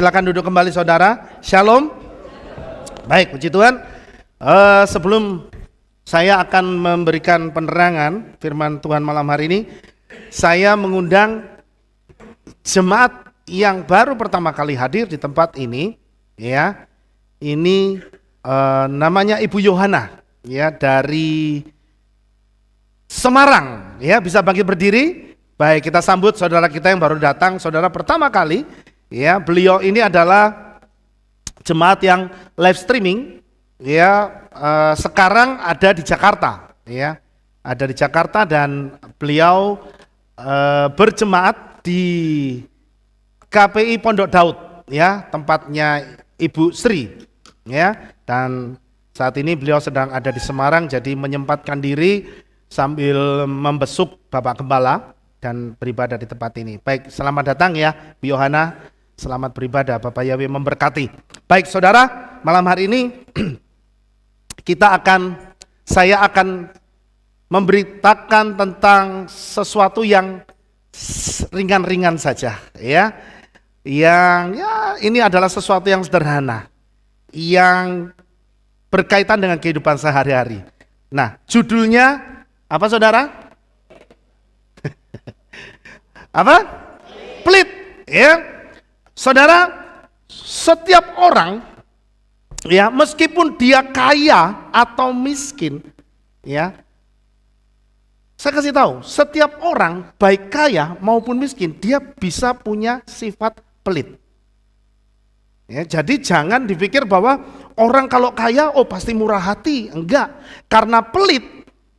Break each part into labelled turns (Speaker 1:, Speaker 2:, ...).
Speaker 1: Silakan duduk kembali saudara. Shalom. Baik, puji Tuhan. Sebelum saya akan memberikan penerangan firman Tuhan malam hari ini, saya mengundang jemaat yang baru pertama kali hadir di tempat ini, ya. Ini namanya Ibu Yohana, ya, dari Semarang, ya. Bisa bangkit berdiri. Baik, kita sambut saudara kita yang baru datang, saudara pertama kali. Ya, beliau ini adalah jemaat yang live streaming, ya, sekarang ada di Jakarta, ya, ada di Jakarta dan beliau berjemaat di KPI Pondok Daud, ya, tempatnya Ibu Sri, ya, dan saat ini beliau sedang ada di Semarang, jadi menyempatkan diri sambil membesuk Bapak Gembala dan beribadah di tempat ini. Baik, selamat datang ya, Bu Yohana. Selamat beribadah, Bapak Yahweh memberkati. Baik saudara, malam hari ini saya akan memberitakan tentang sesuatu yang ringan-ringan saja, ya. Yang ini adalah sesuatu yang sederhana, yang berkaitan dengan kehidupan sehari-hari. Nah, judulnya apa saudara? Apa? Pelit, ya. Saudara, setiap orang, ya, meskipun dia kaya atau miskin, ya, saya kasih tahu, setiap orang baik kaya maupun miskin, dia bisa punya sifat pelit. Ya, jadi jangan dipikir bahwa orang kalau kaya, oh pasti murah hati, enggak. Karena pelit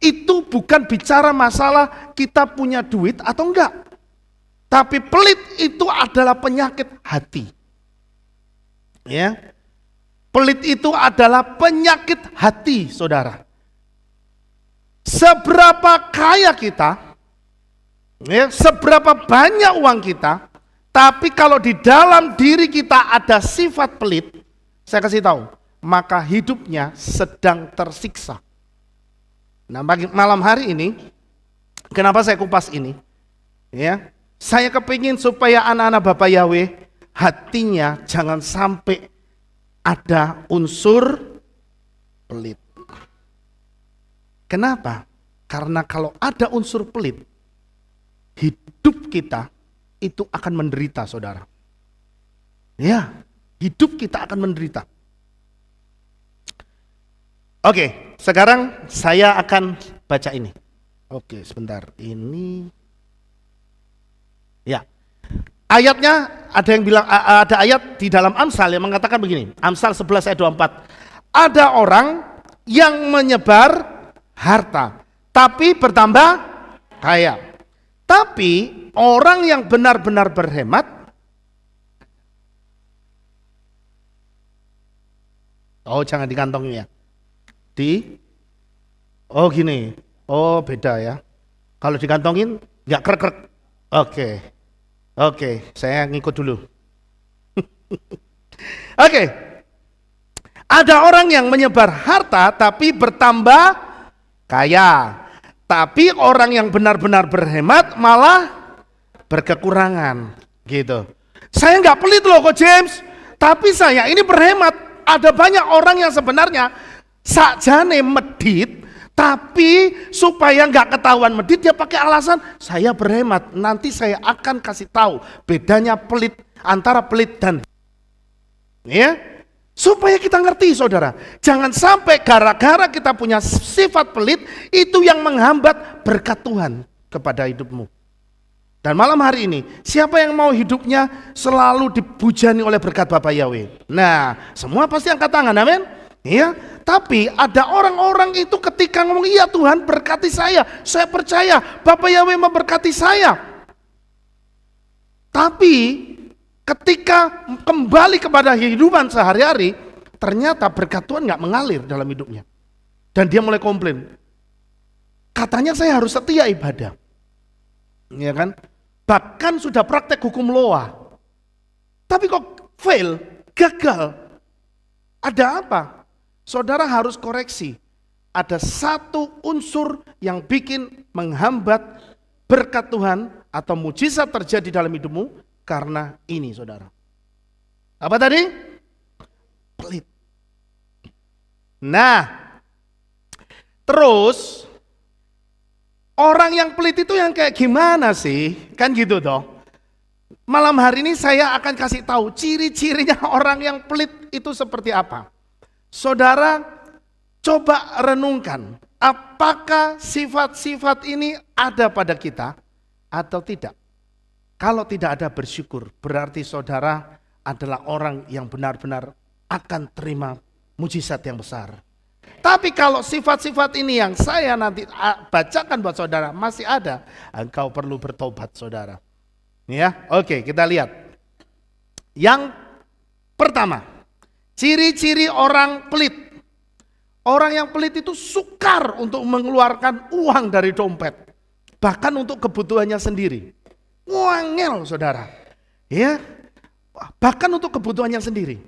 Speaker 1: itu bukan bicara masalah kita punya duit atau enggak. Tapi pelit itu adalah penyakit hati. Ya. Pelit itu adalah penyakit hati, saudara. Seberapa kaya kita, ya, seberapa banyak uang kita, tapi kalau di dalam diri kita ada sifat pelit, saya kasih tahu, maka hidupnya sedang tersiksa. Nah, malam hari ini, kenapa saya kupas ini? Ya. Saya kepingin supaya anak-anak Bapak Yahweh hatinya jangan sampai ada unsur pelit. Kenapa? Karena kalau ada unsur pelit, hidup kita itu akan menderita, saudara. Ya, hidup kita akan menderita. Oke, sekarang saya akan baca ini. Oke, sebentar. Ini ya, ayatnya ada yang bilang, ada ayat di dalam Amsal yang mengatakan begini, Amsal 11 ayat 24, ada orang yang menyebar harta tapi bertambah kaya, tapi orang yang benar-benar berhemat, oh jangan dikantongin ya, oh gini, oh beda ya, kalau dikantongin nggak krek-krek. Oke, saya ngikut dulu. Oke. Ada orang yang menyebar harta tapi bertambah kaya. Tapi orang yang benar-benar berhemat malah berkekurangan, gitu. Saya nggak pelit loh kok James, tapi saya ini berhemat. Ada banyak orang yang sebenarnya sakjane medit, tapi supaya nggak ketahuan medit, dia pakai alasan saya berhemat. Nanti saya akan kasih tahu bedanya pelit antara pelit dan, ya, supaya kita ngerti, saudara. Jangan sampai gara-gara kita punya sifat pelit itu yang menghambat berkat Tuhan kepada hidupmu. Dan malam hari ini, siapa yang mau hidupnya selalu dibujani oleh berkat Bapak Yahweh? Nah, semua pasti angkat tangan, amin. Ya, tapi ada orang-orang itu ketika ngomong, iya Tuhan berkati saya percaya Bapak Yahweh memberkati saya. Tapi ketika kembali kepada kehidupan sehari-hari, ternyata berkat Tuhan nggak mengalir dalam hidupnya. Dan dia mulai komplain. Katanya saya harus setia ibadah. Ya kan? Bahkan sudah praktek hukum Loa. Tapi kok fail, gagal. Ada apa? Saudara harus koreksi, ada satu unsur yang bikin menghambat berkat Tuhan atau mujizat terjadi dalam hidupmu karena ini, saudara. Apa tadi? Pelit. Nah, terus orang yang pelit itu yang kayak gimana sih? Kan gitu toh. Malam hari ini saya akan kasih tahu ciri-cirinya orang yang pelit itu seperti apa. Saudara, coba renungkan, apakah sifat-sifat ini ada pada kita atau tidak? Kalau tidak ada, bersyukur, berarti saudara adalah orang yang benar-benar akan terima mujizat yang besar. Tapi kalau sifat-sifat ini yang saya nanti bacakan buat saudara masih ada, engkau perlu bertobat saudara. Ya, oke, kita lihat. Yang pertama, ciri-ciri orang pelit. Orang yang pelit itu sukar untuk mengeluarkan uang dari dompet, bahkan untuk kebutuhannya sendiri. Wangel saudara, ya, bahkan untuk kebutuhannya sendiri.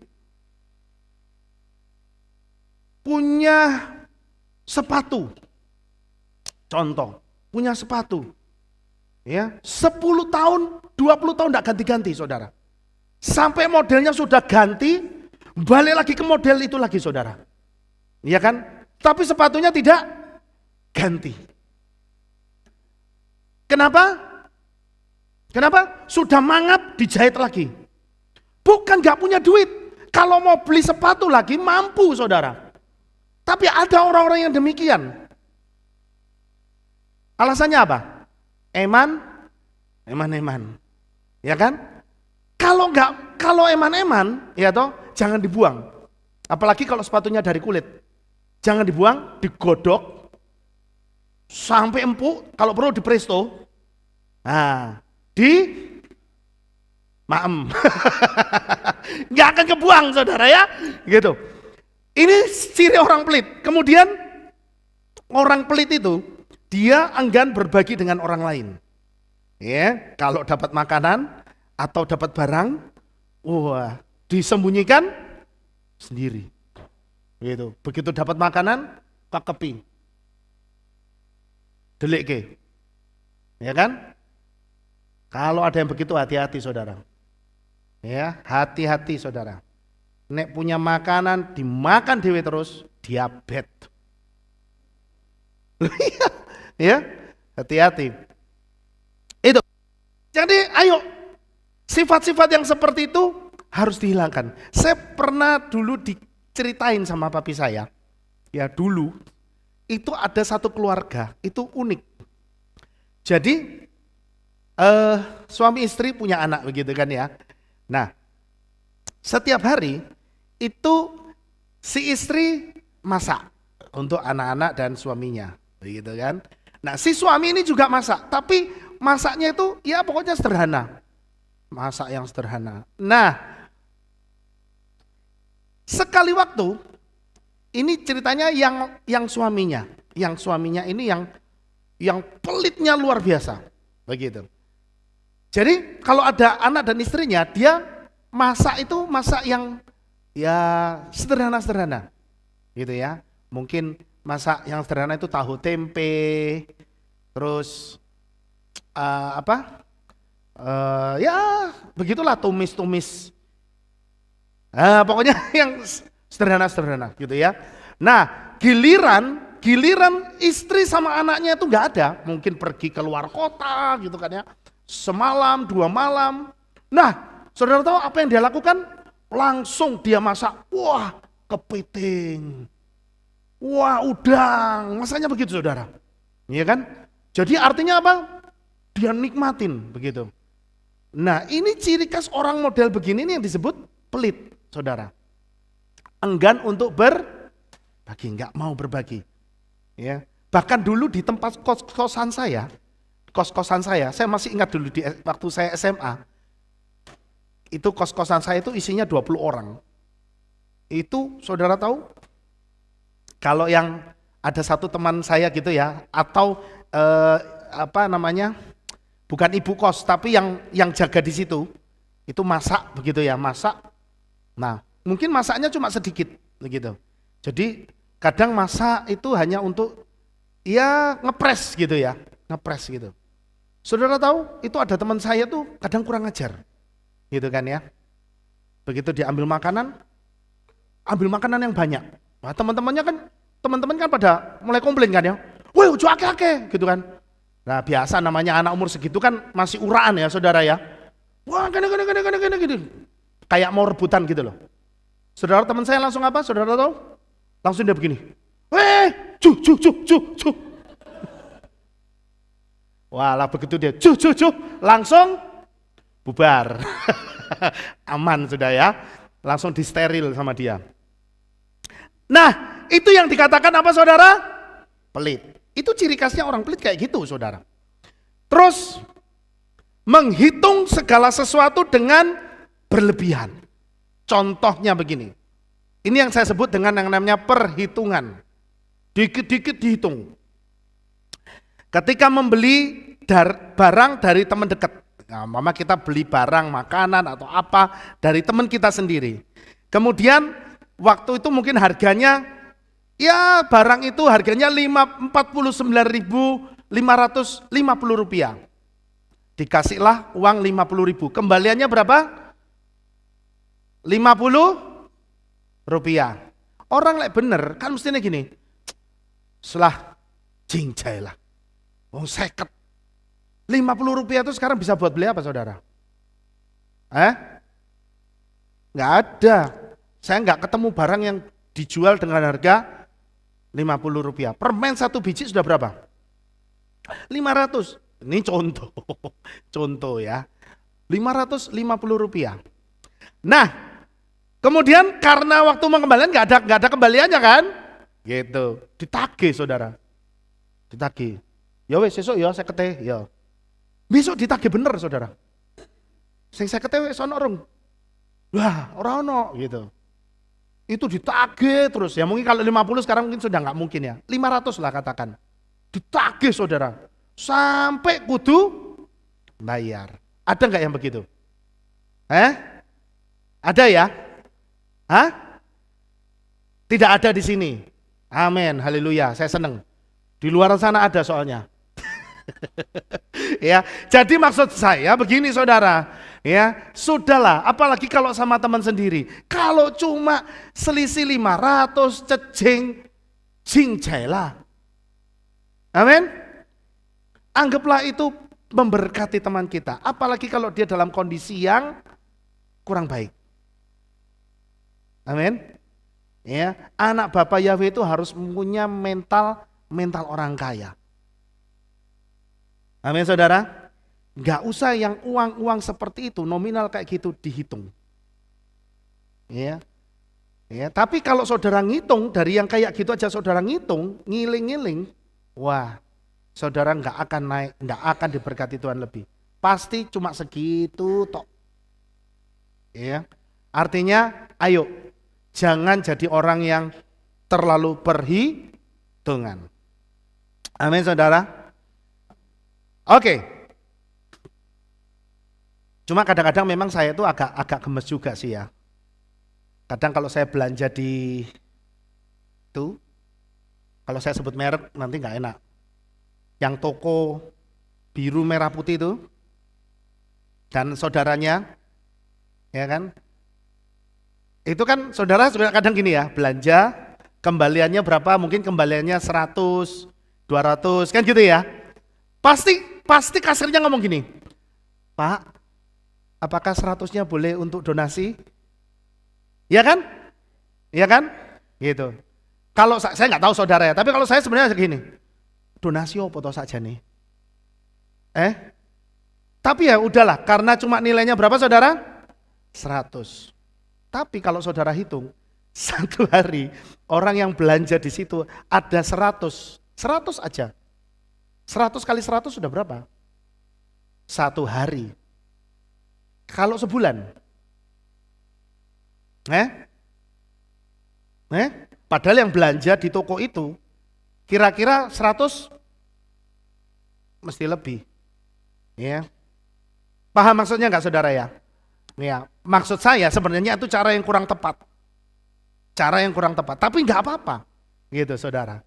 Speaker 1: Punya sepatu, contoh, punya sepatu, ya, 10 tahun, 20 tahun tidak ganti-ganti saudara. Sampai modelnya sudah ganti, balik lagi ke model itu lagi saudara. Iya kan? Tapi sepatunya tidak ganti. Kenapa? Kenapa? Sudah mangap dijahit lagi. Bukan gak punya duit. Kalau mau beli sepatu lagi mampu saudara. Tapi ada orang-orang yang demikian. Alasannya apa? Eman. Ya kan? Kalau eman-eman, ya toh, jangan dibuang. Apalagi kalau sepatunya dari kulit. Jangan dibuang, digodok sampai empuk, kalau perlu di presto. Nah, maem. Nggak akan kebuang saudara ya, gitu. Ini ciri orang pelit. Kemudian orang pelit itu dia enggan berbagi dengan orang lain. Ya, kalau dapat makanan atau dapat barang, wah, disembunyikan sendiri. Gitu. Begitu dapat makanan, kakepi. Delik ke. Ya kan? Kalau ada yang begitu hati-hati saudara. Ya, hati-hati saudara. Nek punya makanan dimakan dewe terus, diabetes. Ya, hati-hati. Itu. Jadi ayo, sifat-sifat yang seperti itu harus dihilangkan. Saya pernah dulu diceritain sama papi saya. Ya dulu itu ada satu keluarga, itu unik. Jadi suami istri punya anak begitu kan ya. Nah, setiap hari itu si istri masak untuk anak-anak dan suaminya, begitu kan. Nah, si suami ini juga masak, tapi masaknya itu ya pokoknya sederhana. Masak yang sederhana. Nah, sekali waktu ini ceritanya yang suaminya ini yang pelitnya luar biasa, begitu. Jadi kalau ada anak dan istrinya, dia masak itu masak yang ya sederhana-sederhana, gitu ya. Mungkin masak yang sederhana itu tahu tempe, terus ya begitulah tumis-tumis. Pokoknya yang sederhana-sederhana, gitu ya. Nah, giliran istri sama anaknya itu nggak ada, mungkin pergi ke luar kota, gitu kan ya. Semalam, 2 malam. Nah, saudara tahu apa yang dia lakukan? Langsung dia masak, wah kepiting, wah udang, masaknya begitu saudara. Iya kan? Jadi artinya apa? Dia nikmatin begitu. Nah, ini ciri khas orang model begini ini yang disebut pelit saudara. Enggan untuk berbagi, nggak mau berbagi. Ya. Bahkan dulu di tempat kos-kosan saya, saya masih ingat dulu waktu saya SMA, itu kos-kosan saya itu isinya 20 orang. Itu saudara tahu, kalau yang ada satu teman saya gitu ya, atau bukan ibu kos, tapi yang jaga di situ, itu masak begitu ya, masak. Nah, mungkin masaknya cuma sedikit begitu. Jadi kadang masak itu hanya untuk ya ngepres gitu ya, ngepres gitu. Saudara tahu, itu ada teman saya tuh kadang kurang ajar, gitu kan ya. Begitu dia ambil makanan yang banyak. Nah, teman-teman kan pada mulai komplain kan ya. Woi, ojo akeh-akeh gitu kan. Nah, biasa namanya anak umur segitu kan masih uraan ya, Saudara ya. Wah, gini gitu. Kayak mau rebutan gitu loh. Saudara, teman saya langsung apa? Saudara tahu? Langsung dia begini. Cu. Walah, begitu dia cu, langsung bubar. Aman sudah ya. Langsung disteril sama dia. Nah, itu yang dikatakan apa Saudara? Pelit. Itu ciri khasnya orang pelit kayak gitu Saudara. Terus menghitung segala sesuatu dengan berlebihan. Contohnya begini. Ini yang saya sebut dengan yang namanya perhitungan. Dikit-dikit dihitung. Ketika membeli barang dari teman dekat. Nah, mama kita beli barang, makanan atau apa dari teman kita sendiri. Kemudian waktu itu mungkin harganya, ya barang itu harganya 49.550 rupiah. Dikasihlah uang 50.000. Kembaliannya berapa? 50 rupiah. Orang bener kan mestinya gini. Setelah jingjai lah. Oh 50. 50 rupiah itu sekarang bisa buat beli apa Saudara? Nggak ada. Saya nggak ketemu barang yang dijual dengan harga 50 rupiah. Permen satu biji sudah berapa? 500. Ini contoh ya. 550 rupiah. Nah, kemudian karena waktu mengembalikan nggak ada kembaliannya kan? Gitu. Ditagih Saudara. Ditagih. Ya wes besok ya saya keteh ya. Besok ditagih bener Saudara. Sing saya keteh wes ono rong. Wah, ora ono gitu. Itu ditagih terus. Ya mungkin kalau 50 sekarang mungkin sudah nggak mungkin ya. 500 lah katakan. Ditagih Saudara. Sampai kudu bayar. Ada nggak yang begitu? Ada ya? Tidak ada di sini. Amin, haleluya, saya senang. Di luar sana ada soalnya. Ya, jadi maksud saya begini Saudara, ya, sudahlah, apalagi kalau sama teman sendiri. Kalau cuma selisih 500 jingjai lah. Amin. Anggaplah itu memberkati teman kita, apalagi kalau dia dalam kondisi yang kurang baik. Amin. Ya, anak Bapak Yahweh itu harus punya mental orang kaya. Amin Saudara. Enggak usah yang uang seperti itu, nominal kayak gitu dihitung. Ya. Ya, tapi kalau Saudara ngitung dari yang kayak gitu aja Saudara ngitung, ngiling-ngiling, wah, Saudara enggak akan naik, enggak akan diberkati Tuhan lebih. Pasti cuma segitu tok. Ya. Artinya, ayo jangan jadi orang yang terlalu perhitungan. Amin Saudara. Oke. Cuma kadang-kadang memang saya itu agak gemes juga sih ya. Kadang kalau saya belanja di itu, kalau saya sebut merek nanti nggak enak. Yang toko biru merah putih itu dan saudaranya, ya kan? Itu kan saudara juga kadang gini ya, belanja kembaliannya berapa? Mungkin kembaliannya 100, 200 kan gitu ya. Pasti kasirnya ngomong gini, Pak, apakah 100-nya boleh untuk donasi? Ya kan? Iya kan? Gitu. Kalau saya nggak tahu saudara ya, tapi kalau saya sebenarnya segini, donasi apa toh saja nih? Tapi ya udahlah, karena cuma nilainya berapa saudara? 100. Tapi kalau saudara hitung, satu hari orang yang belanja di situ ada 100 aja. 100 kali 100 sudah berapa? Satu hari. Kalau sebulan? Padahal yang belanja di toko itu kira-kira 100 mesti lebih. Ya. Paham maksudnya enggak saudara ya? Ya, maksud saya sebenarnya itu cara yang kurang tepat. Tapi enggak apa-apa. Gitu saudara.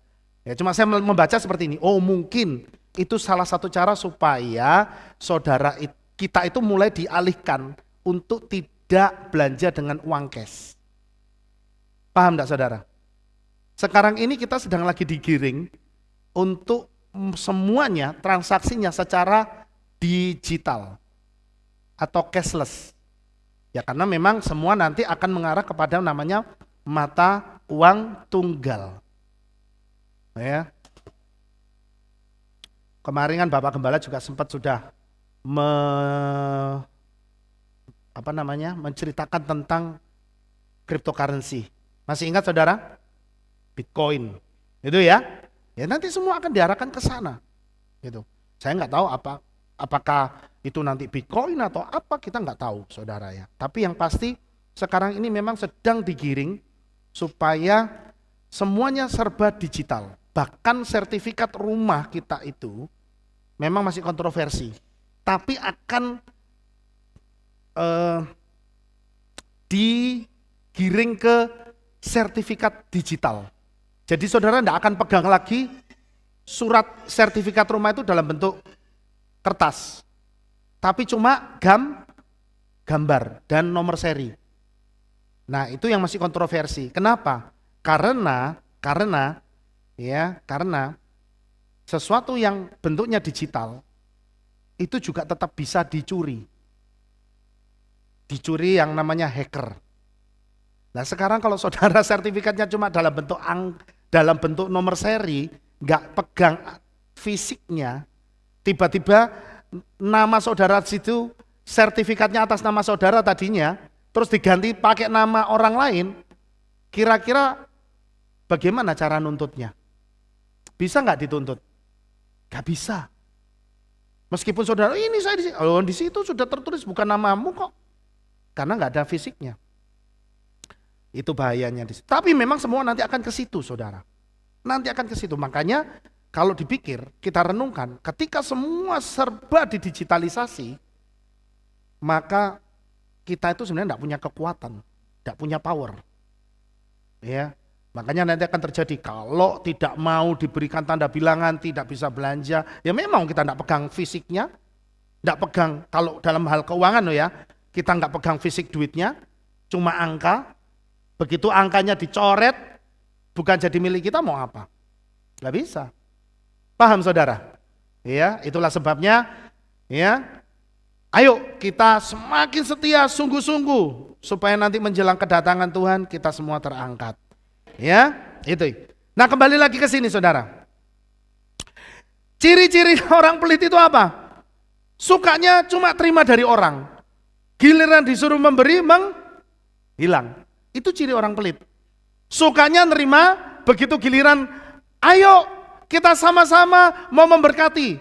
Speaker 1: Ya, cuma saya membaca seperti ini. Oh, mungkin itu salah satu cara supaya saudara kita itu mulai dialihkan untuk tidak belanja dengan uang cash. Paham enggak saudara? Sekarang ini kita sedang lagi digiring untuk semuanya transaksinya secara digital atau cashless. Ya karena memang semua nanti akan mengarah kepada namanya mata uang tunggal. Ya. Kemarin kan Bapak Gembala juga sempat sudah menceritakan tentang cryptocurrency. Masih ingat saudara? Bitcoin. Itu ya. Ya nanti semua akan diarahkan ke sana. Gitu. Saya nggak tahu apakah itu nanti Bitcoin atau apa, kita nggak tahu saudara ya. Tapi yang pasti sekarang ini memang sedang digiring supaya semuanya serba digital. Bahkan sertifikat rumah kita itu memang masih kontroversi. Tapi akan digiring ke sertifikat digital. Jadi saudara tidak akan pegang lagi surat sertifikat rumah itu dalam bentuk kertas, tapi cuma gambar dan nomor seri. Nah itu yang masih kontroversi. Kenapa? Karena sesuatu yang bentuknya digital itu juga tetap bisa dicuri yang namanya hacker. Nah sekarang kalau saudara sertifikatnya cuma dalam bentuk nomor seri, nggak pegang fisiknya, tiba-tiba nama saudara situ sertifikatnya atas nama saudara tadinya, terus diganti pakai nama orang lain, kira-kira bagaimana cara nuntutnya? Bisa nggak dituntut? Nggak bisa. Meskipun saudara ini saya di situ sudah tertulis bukan namamu kok, karena nggak ada fisiknya. Itu bahayanya di situ. Tapi memang semua nanti akan ke situ, saudara. Nanti akan ke situ. Makanya kalau dipikir, kita renungkan, ketika semua serba didigitalisasi, maka kita itu sebenarnya tidak punya kekuatan, tidak punya power. Ya, makanya nanti akan terjadi kalau tidak mau diberikan tanda bilangan, tidak bisa belanja, ya memang kita tidak pegang fisiknya, tidak pegang kalau dalam hal keuangan ya, kita nggak pegang fisik duitnya, cuma angka. Begitu angkanya dicoret, bukan jadi milik kita, mau apa? Gak bisa. Paham saudara? Ya, itulah sebabnya ya. Ayo kita semakin setia sungguh-sungguh supaya nanti menjelang kedatangan Tuhan kita semua terangkat. Ya, itu. Nah, kembali lagi ke sini saudara. Ciri-ciri orang pelit itu apa? Sukanya cuma terima dari orang. Giliran disuruh memberi menghilang. Itu ciri orang pelit. Sukanya nerima, begitu giliran, ayo kita sama-sama mau memberkati.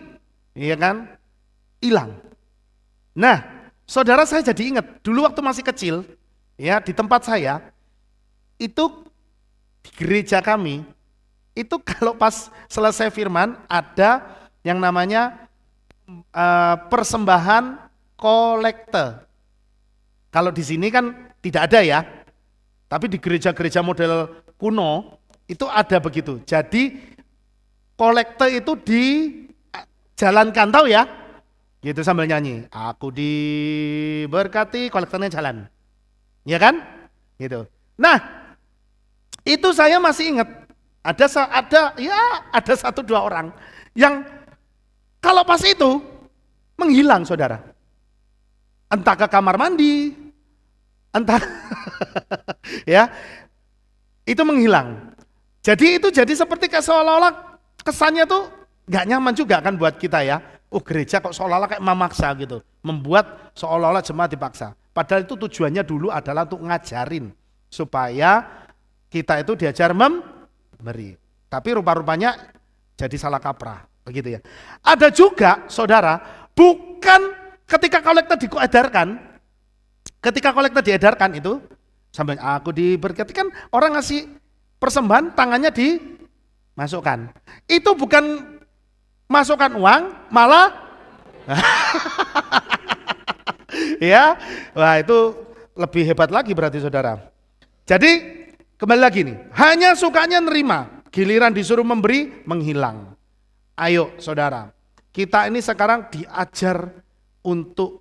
Speaker 1: Iya kan? Hilang. Nah, saudara saya jadi ingat, dulu waktu masih kecil, ya di tempat saya, itu di gereja kami, itu kalau pas selesai firman, ada yang namanya persembahan kolekte. Kalau di sini kan tidak ada ya. Tapi di gereja-gereja model kuno itu ada begitu. Jadi kolekte itu dijalankan, tahu ya? Gitu sambil nyanyi. Aku diberkati, kolektenya jalan. Ya kan? Gitu. Nah, itu saya masih ingat. Ada 1-2 orang yang kalau pas itu menghilang saudara. Entah ke kamar mandi, entah ya itu menghilang. Jadi itu jadi seperti kayak seolah-olah kesannya tuh nggak nyaman juga kan buat kita ya. Oh gereja kok seolah-olah kayak memaksa gitu, membuat seolah-olah jemaat dipaksa. Padahal itu tujuannya dulu adalah untuk ngajarin supaya kita itu diajar memberi. Tapi rupa-rupanya jadi salah kaprah begitu ya. Ada juga saudara, bukan ketika kolekte diedarkan itu sampai aku diberkati, kan orang ngasih persembahan tangannya dimasukkan. Itu bukan masukkan uang, malah ya, wah itu lebih hebat lagi berarti saudara. Jadi kembali lagi nih, hanya sukanya nerima, giliran disuruh memberi menghilang. Ayo saudara, kita ini sekarang diajar untuk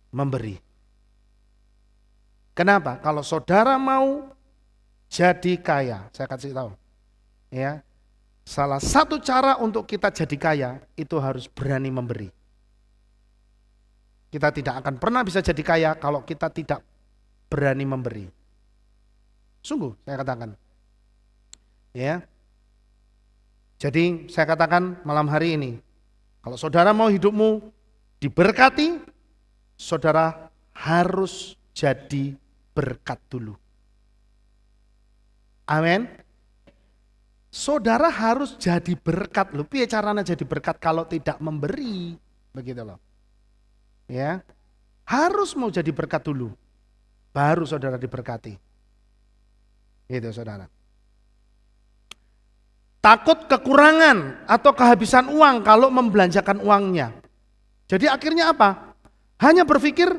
Speaker 1: memberi. Kenapa? Kalau saudara mau jadi kaya, saya kasih tahu. Ya. Salah satu cara untuk kita jadi kaya itu harus berani memberi. Kita tidak akan pernah bisa jadi kaya kalau kita tidak berani memberi. Sungguh saya katakan. Ya. Jadi saya katakan malam hari ini, kalau saudara mau hidupmu diberkati, saudara harus jadi berkat dulu. Amin. Saudara harus jadi berkat. Loh, piye caranya jadi berkat kalau tidak memberi? Begitu loh. Ya. Harus mau jadi berkat dulu. Baru saudara diberkati. Itu saudara. Takut kekurangan atau kehabisan uang kalau membelanjakan uangnya. Jadi akhirnya apa? Hanya berpikir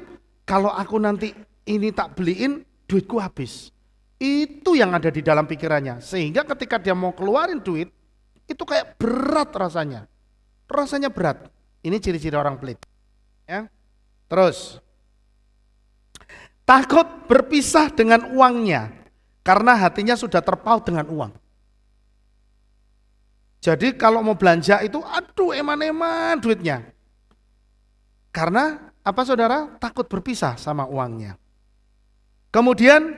Speaker 1: kalau aku nanti ini tak beliin, duitku habis. Itu yang ada di dalam pikirannya. Sehingga ketika dia mau keluarin duit, itu kayak berat rasanya. Rasanya berat. Ini ciri-ciri orang pelit. Ya. Terus, takut berpisah dengan uangnya karena hatinya sudah terpaut dengan uang. Jadi kalau mau belanja itu aduh eman-eman duitnya. Karena apa saudara? Takut berpisah sama uangnya. Kemudian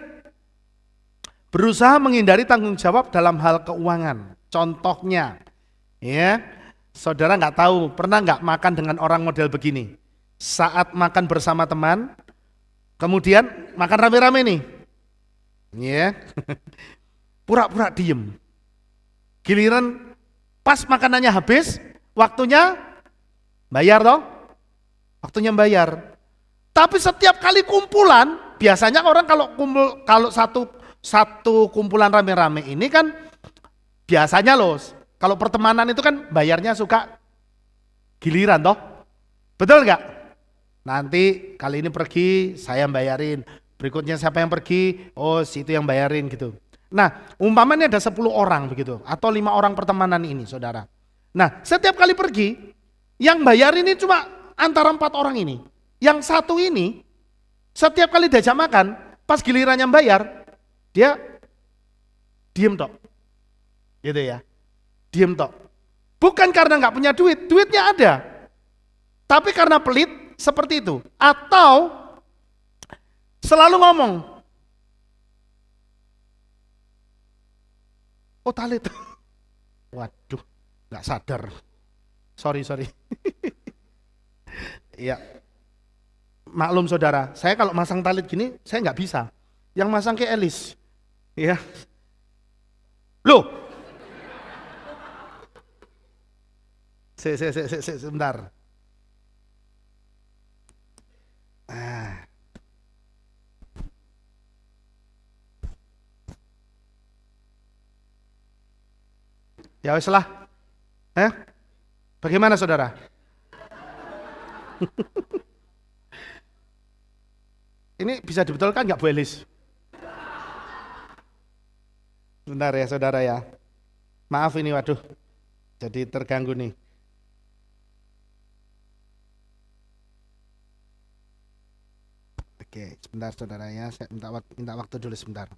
Speaker 1: berusaha menghindari tanggung jawab dalam hal keuangan. Contohnya, ya, saudara nggak tahu pernah nggak makan dengan orang model begini. Saat makan bersama teman, kemudian makan rame-rame nih, ya, pura-pura diem. Giliran pas makanannya habis, waktunya bayar toh, waktunya bayar. Tapi setiap kali kumpulan, biasanya orang kalau satu kumpulan rame-rame ini kan biasanya loh, kalau pertemanan itu kan bayarnya suka giliran toh, betul nggak? Nanti kali ini pergi saya bayarin, berikutnya siapa yang pergi, oh situ yang bayarin gitu. Nah umpamanya ada 10 orang begitu, atau 5 orang pertemanan ini saudara. Nah setiap kali pergi, yang bayarin ini cuma antara 4 orang ini. Yang satu ini, setiap kali diajak makan, pas gilirannya bayar, dia diem tok, gitu ya, diem tok. Bukan karena nggak punya duit, duitnya ada, tapi karena pelit seperti itu. Atau selalu ngomong, oh talit, waduh, nggak sadar, sorry. Iya, maklum saudara, saya kalau masang talit gini, saya nggak bisa. Yang masang ke Elis, ya. Loh, sebentar. Ya wes lah. Bagaimana saudara? Ini bisa dibetulkan nggak Bu Elis? Bentar ya saudara ya. Maaf ini waduh. Jadi terganggu nih. Oke, sebentar saudara ya. Saya minta waktu dulu sebentar.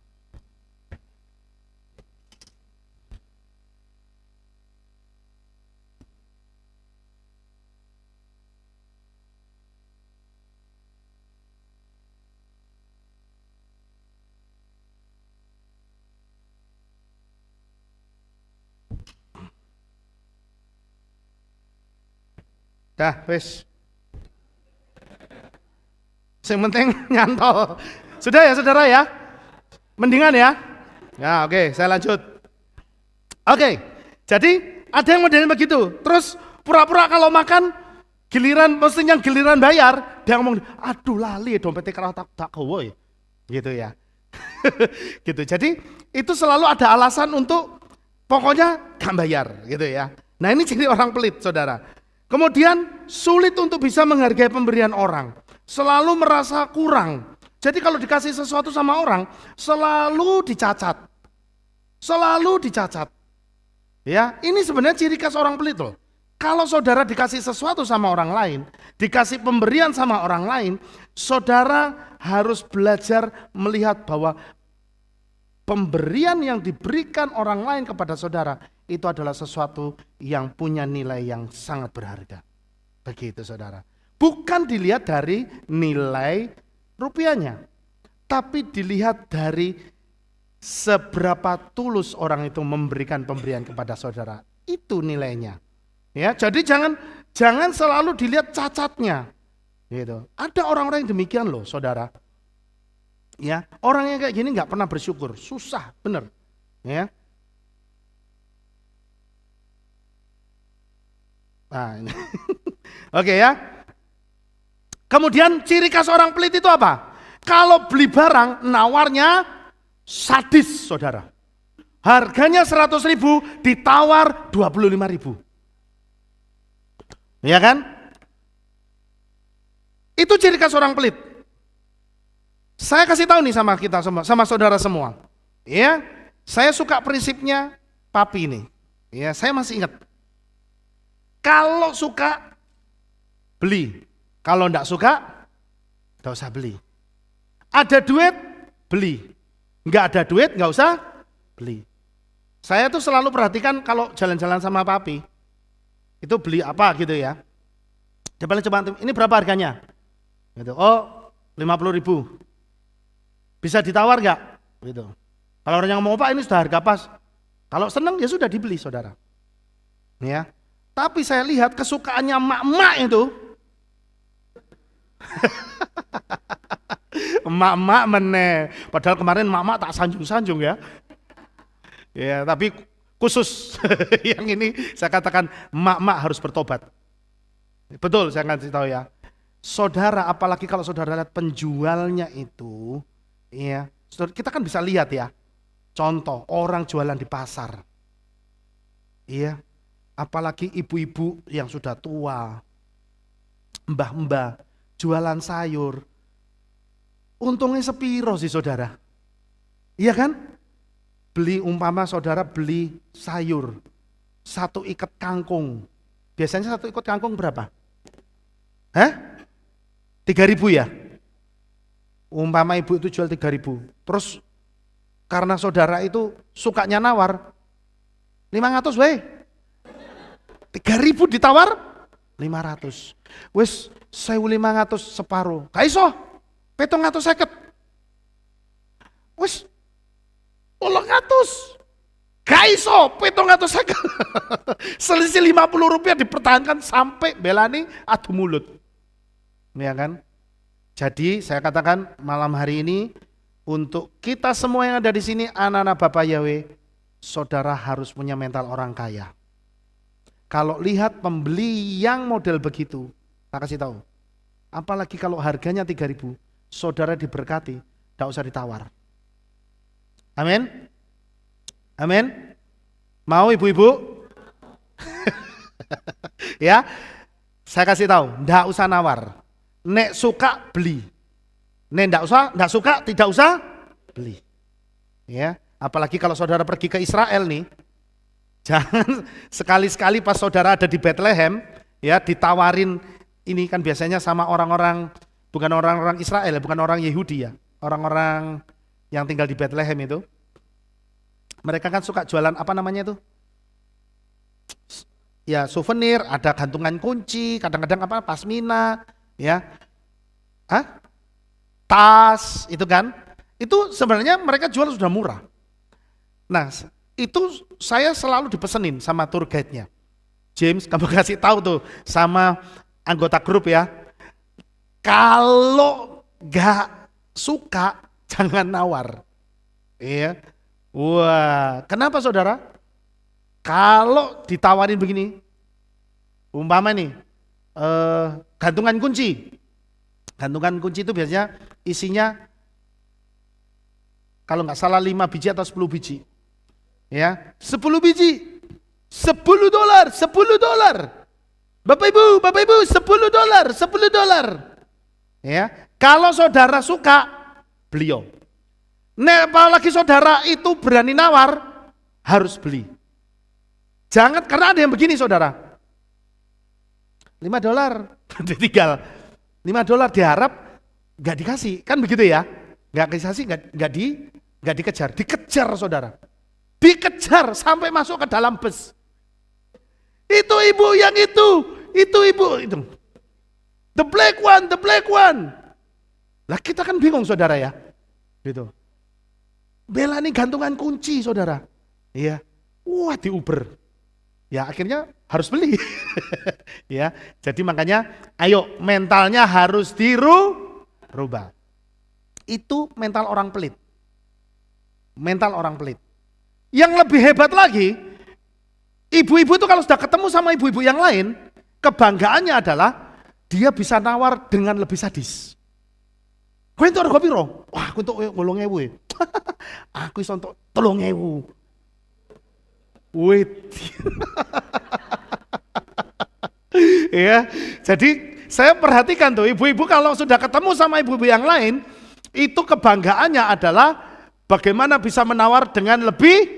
Speaker 1: Dah, wes. Yang penting nyantol. Sudah ya saudara ya? Mendingan ya? Ya oke, saya lanjut. Oke, jadi ada yang modelnya begitu. Terus pura-pura kalau makan, mestinya giliran bayar, dia ngomong, aduh lali dompetnya kerah tak kowe. Gitu ya. Gitu. Jadi itu selalu ada alasan untuk pokoknya gak bayar gitu ya. Nah ini jadi orang pelit saudara. Kemudian sulit untuk bisa menghargai pemberian orang. Selalu merasa kurang. Jadi kalau dikasih sesuatu sama orang, selalu dicacat. Selalu dicacat. Ya, ini sebenarnya ciri khas orang pelit loh. Kalau saudara dikasih sesuatu sama orang lain, dikasih pemberian sama orang lain, Saudara harus belajar melihat bahwa pemberian yang diberikan orang lain kepada saudara itu adalah sesuatu yang punya nilai yang sangat berharga. Begitu saudara. Bukan dilihat dari nilai rupiahnya, tapi dilihat dari seberapa tulus orang itu memberikan pemberian kepada saudara. Itu nilainya. Ya, jadi jangan selalu dilihat cacatnya. Gitu. Ada orang-orang yang demikian loh, saudara. Ya, orang yang kayak gini nggak pernah bersyukur, susah, bener. Ya. Nah, ini. Oke ya. Kemudian ciri khas orang pelit itu apa? Kalau beli barang, nawarnya sadis, saudara. Harganya 100.000, ditawar 25.000. Ya kan? Itu ciri khas orang pelit. Saya kasih tahu nih sama kita semua, sama saudara semua. Ya, saya suka prinsipnya Papi ini. Ya, saya masih ingat. Kalau suka beli, kalau enggak suka enggak usah beli. Ada duit beli, enggak ada duit enggak usah beli. Saya tuh selalu perhatikan kalau jalan-jalan sama Papi, itu beli apa gitu ya. Coba ini berapa harganya? Gitu. Oh 50.000. Bisa ditawar enggak? Gitu. Kalau orang yang mau Pak ini sudah harga pas. Kalau senang ya sudah dibeli saudara. Ya. Tapi saya lihat kesukaannya emak-emak itu. Emak-emak meneh. Padahal kemarin emak-emak tak sanjung-sanjung ya. Ya, tapi khusus yang ini saya katakan emak-emak harus bertobat. Betul saya kasih tahu ya. Saudara, apalagi kalau saudara lihat penjualnya itu, ya, kita kan bisa lihat ya. Contoh orang jualan di pasar. Iya. Apalagi ibu-ibu yang sudah tua, mbah-mbah, jualan sayur. Untungnya sepiro sih saudara. Iya kan? Umpama saudara beli sayur, 1 ikat kangkung. Biasanya 1 ikat kangkung berapa? 3.000 ya? Umpama ibu itu jual 3.000. Terus karena saudara itu sukanya nawar, 500 weh. 3.000 ditawar 500. Wis 1.500 separuh. Gak iso. 750. Wis 800. Gak iso 750. Selisih 50 rupiah dipertahankan sampai belani adu mulut. Ya kan? Jadi saya katakan malam hari ini untuk kita semua yang ada di sini, anak-anak Bapak Yahweh, saudara harus punya mental orang kaya. Kalau lihat pembeli yang model begitu, tak kasih tahu. Apalagi kalau harganya 3.000, saudara diberkati, tidak usah ditawar. Amin. Amin. Mau ibu-ibu? Ya, saya kasih tahu, tidak usah nawar. Nek suka beli. Nek tidak suka tidak usah beli. Ya, apalagi kalau saudara pergi ke Israel nih. Jangan sekali-sekali pas saudara ada di Bethlehem, ya ditawarin, ini kan biasanya sama orang-orang, bukan orang-orang Israel, bukan orang Yahudi ya, orang-orang yang tinggal di Bethlehem itu. Mereka kan suka jualan apa namanya itu? Ya souvenir, ada gantungan kunci, kadang-kadang apa pasmina, ya, tas, itu kan, itu sebenarnya mereka jual sudah murah. Nah, itu saya selalu dipesenin sama tour guide-nya. James, kamu kasih tahu tuh sama anggota grup ya. Kalau gak suka jangan nawar. Iya. Wah, kenapa saudara? Kalau ditawarin begini, umpama nih, gantungan kunci. Gantungan kunci itu biasanya isinya kalau nggak salah 5 biji atau 10 biji. Ya, 10 biji, $10, $10. Bapak Ibu, $10. Ya, kalau saudara suka, beliau. Nek apalagi saudara itu berani nawar, harus beli. Jangan, karena ada yang begini saudara. $5 ditinggal. $5 diharap nggak dikasih, kan begitu ya? Nggak dikasih, nggak dikejar saudara. Dikejar sampai masuk ke dalam bus. Itu ibu yang itu ibu itu. The black one. Lah kita kan bingung saudara ya, gitu. Bela ini gantungan kunci saudara, iya. Wah di Uber, ya akhirnya harus beli, ya. Jadi makanya, ayo mentalnya harus dirubah. Itu mental orang pelit. Mental orang pelit. Yang lebih hebat lagi, ibu-ibu itu kalau sudah ketemu sama ibu-ibu yang lain, kebanggaannya adalah dia bisa nawar dengan lebih sadis. Kowe entuk rego piro? Wah, aku entuk 8.000. Aku iso entuk 3.000. Wait. Ya, jadi saya perhatikan tuh ibu-ibu kalau sudah ketemu sama ibu-ibu yang lain, itu kebanggaannya adalah bagaimana bisa menawar dengan lebih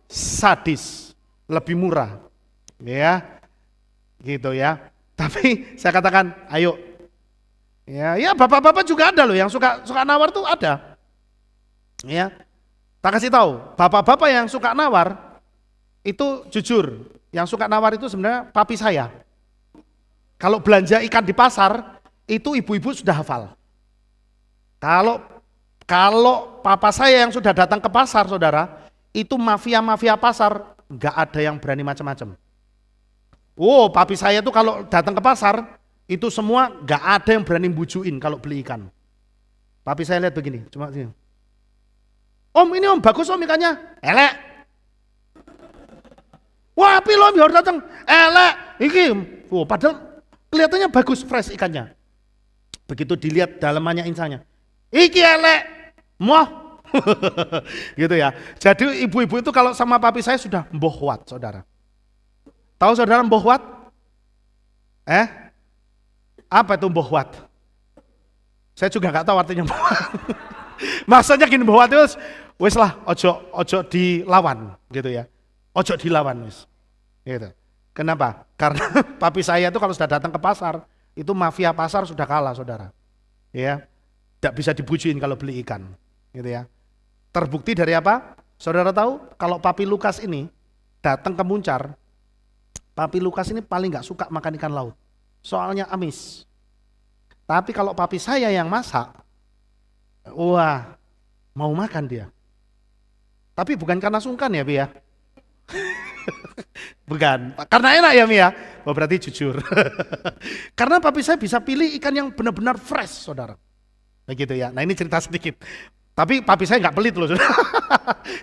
Speaker 1: sadis, lebih murah. Ya. Gitu ya. Tapi saya katakan, ayo. Ya, bapak-bapak juga ada loh yang suka nawar tuh ada. Ya. Tak kasih tahu, bapak-bapak yang suka nawar itu jujur, yang suka nawar itu sebenarnya papi saya. Kalau belanja ikan di pasar, itu ibu-ibu sudah hafal. Kalau papa saya yang sudah datang ke pasar, saudara, itu mafia-mafia pasar, nggak ada yang berani macam-macam. Oh, papi saya tuh kalau datang ke pasar, itu semua nggak ada yang berani bujuin kalau beli ikan. Papi saya lihat begini, cuma sini. Om ini om, bagus om ikannya, elek. Wah, api lo biar datang, elek. Iki, oh, padahal kelihatannya bagus fresh ikannya. Begitu dilihat dalamannya insangnya, iki elek, moh. Gitu ya. Jadi ibu-ibu itu kalau sama papi saya sudah mbohwat, saudara. Tahu saudara mbohwat? Apa itu mbohwat? Saya juga nggak tahu artinya mbohwat. Maksudnya gini, mbohwat itu wis lah, ojo dilawan, gitu ya. Ojo dilawan wis. Gitu. Kenapa? Karena papi saya itu kalau sudah datang ke pasar, itu mafia pasar sudah kalah, saudara. Ya, tidak bisa dibujuin kalau beli ikan, gitu ya. Terbukti dari apa? Saudara tahu kalau papi Lukas ini datang ke Muncar, papi Lukas ini paling nggak suka makan ikan laut, soalnya amis. Tapi kalau papi saya yang masak, wah mau makan dia. Tapi bukan karena sungkan ya, Bi ya. Bukan, karena enak ya Mi ya. Oh, berarti jujur. Karena papi saya bisa pilih ikan yang benar-benar fresh, saudara. Begitu ya. Nah ini cerita sedikit. Tapi papi saya nggak pelit loh, saudara.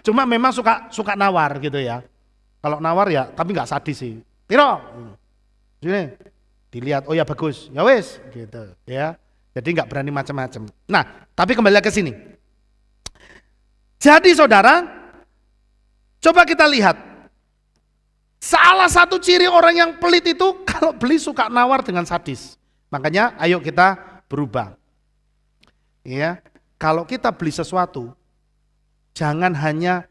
Speaker 1: Cuma memang suka nawar gitu ya. Kalau nawar ya, tapi nggak sadis sih. Tiro, sini, dilihat. Oh ya bagus, ya wes, gitu ya. Jadi nggak berani macam-macam. Nah, tapi kembali lagi ke sini. Jadi saudara, coba kita lihat. Salah satu ciri orang yang pelit itu kalau beli suka nawar dengan sadis. Makanya ayo kita berubah. Ya, kalau kita beli sesuatu, jangan hanya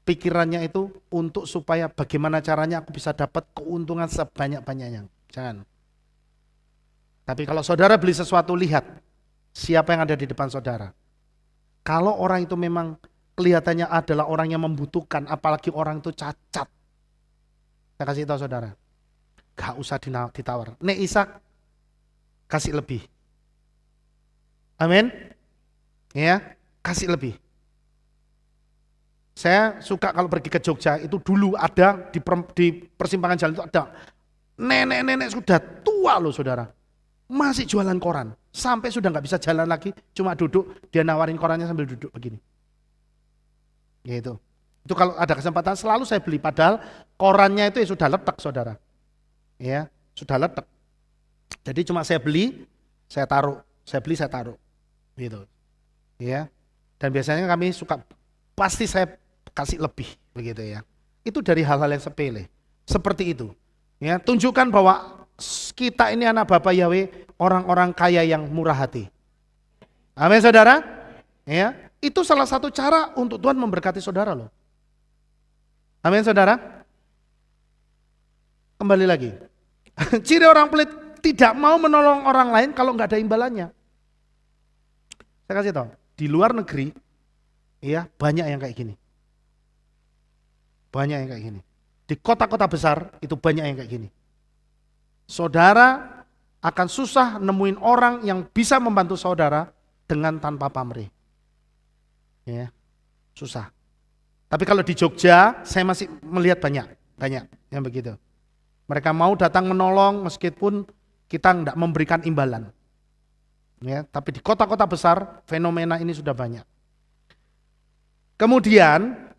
Speaker 1: pikirannya itu untuk supaya bagaimana caranya aku bisa dapat keuntungan sebanyak-banyaknya. Jangan. Tapi kalau saudara beli sesuatu, lihat siapa yang ada di depan saudara. Kalau orang itu memang kelihatannya adalah orang yang membutuhkan, apalagi orang itu cacat. Saya kasih tahu saudara, gak usah ditawar. Nek Ishak, kasih lebih. Amin. Ya, kasih lebih. Saya suka kalau pergi ke Jogja, itu dulu ada di persimpangan jalan itu ada nenek-nenek sudah tua loh saudara. Masih jualan koran. Sampai sudah gak bisa jalan lagi, cuma duduk, dia nawarin korannya sambil duduk begini. Gitu. Itu kalau ada kesempatan selalu saya beli, padahal korannya itu ya sudah letak saudara. Ya, sudah letak. Jadi cuma saya beli, saya taruh, saya beli, saya taruh. Gitu. Ya. Dan biasanya kami suka, pasti saya kasih lebih begitu ya. Itu dari hal-hal yang sepele. Seperti itu. Ya, tunjukkan bahwa kita ini anak Bapak Yahweh, orang-orang kaya yang murah hati. Amin saudara? Ya, itu salah satu cara untuk Tuhan memberkati saudara loh. Amin saudara. Kembali lagi. Ciri orang pelit tidak mau menolong orang lain kalau nggak ada imbalannya. Saya kasih tahu, di luar negeri ya banyak yang kayak gini. Banyak yang kayak gini. Di kota-kota besar itu banyak yang kayak gini. Saudara akan susah nemuin orang yang bisa membantu saudara dengan tanpa pamrih. Ya, susah. Tapi kalau di Jogja saya masih melihat banyak yang begitu. Mereka mau datang menolong meskipun kita tidak memberikan imbalan. Ya, tapi di kota-kota besar fenomena ini sudah banyak. Kemudian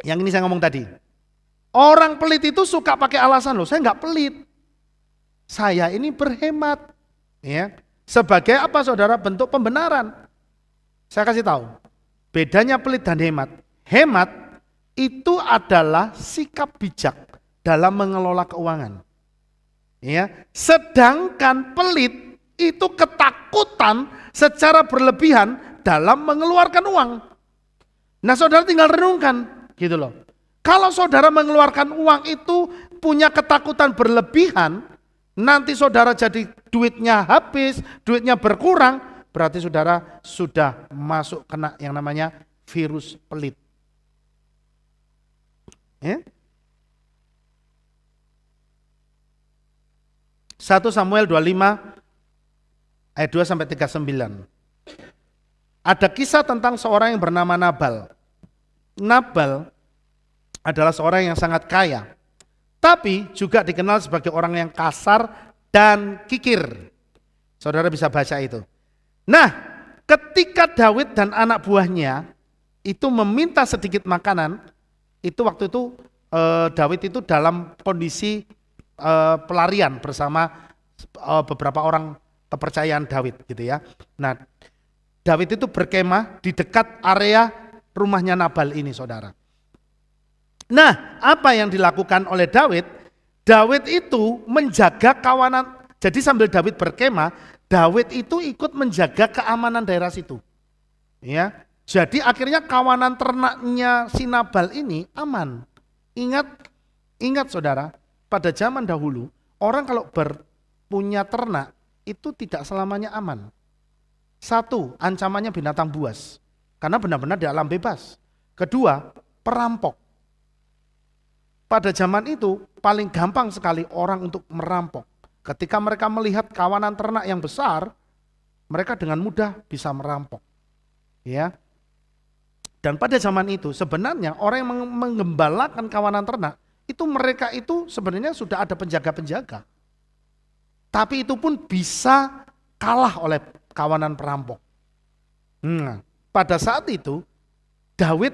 Speaker 1: yang ini saya ngomong tadi, orang pelit itu suka pakai alasan, loh saya nggak pelit, saya ini berhemat. Ya, sebagai apa saudara? Bentuk pembenaran. Saya kasih tahu, bedanya pelit dan hemat. Hemat itu adalah sikap bijak dalam mengelola keuangan. Ya, sedangkan pelit itu ketakutan secara berlebihan dalam mengeluarkan uang. Nah, saudara tinggal renungkan, gitu loh. Kalau saudara mengeluarkan uang itu punya ketakutan berlebihan, nanti saudara jadi duitnya habis, duitnya berkurang, berarti saudara sudah masuk kena yang namanya virus pelit. Ya? 1 Samuel 25 ayat 2 sampai 39. Ada kisah tentang seorang yang bernama Nabal. Nabal adalah seorang yang sangat kaya, tapi juga dikenal sebagai orang yang kasar dan kikir. Saudara bisa baca itu. Nah, ketika Daud dan anak buahnya itu meminta sedikit makanan, itu waktu itu Daud itu dalam kondisi pelarian bersama beberapa orang kepercayaan Daud gitu ya. Nah, Daud itu berkemah di dekat area rumahnya Nabal ini, saudara. Nah, apa yang dilakukan oleh Daud? Daud itu menjaga kawanan. Jadi sambil Daud berkemah, Daud itu ikut menjaga keamanan daerah situ. Ya, jadi akhirnya kawanan ternaknya si Nabal ini aman. Ingat saudara, pada zaman dahulu orang kalau punya ternak itu tidak selamanya aman. Satu, ancamannya binatang buas, karena benar-benar di alam bebas. Kedua, perampok. Pada zaman itu paling gampang sekali orang untuk merampok. Ketika mereka melihat kawanan ternak yang besar, mereka dengan mudah bisa merampok. Ya. Dan pada zaman itu sebenarnya orang yang menggembalakan kawanan ternak itu mereka itu sebenarnya sudah ada penjaga-penjaga. Tapi itu pun bisa kalah oleh kawanan perampok. Nah, pada saat itu Daud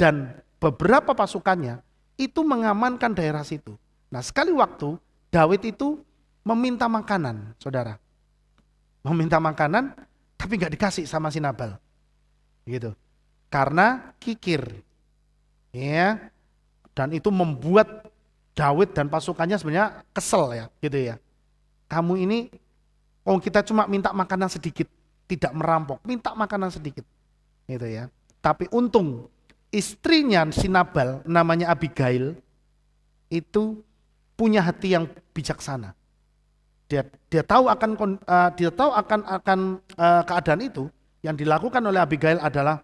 Speaker 1: dan beberapa pasukannya itu mengamankan daerah situ. Nah, sekali waktu Daud itu meminta makanan, saudara. Meminta makanan tapi nggak dikasih sama si Nabal. Gitu. Karena kikir. Ya. Dan itu membuat Daud dan pasukannya sebenarnya kesel ya, gitu ya. Kamu ini kita cuma minta makanan sedikit, tidak merampok, minta makanan sedikit. Gitu ya. Tapi untung istrinya si Nabal namanya Abigail itu punya hati yang bijaksana. Dia tahu akan keadaan itu. Yang dilakukan oleh Abigail adalah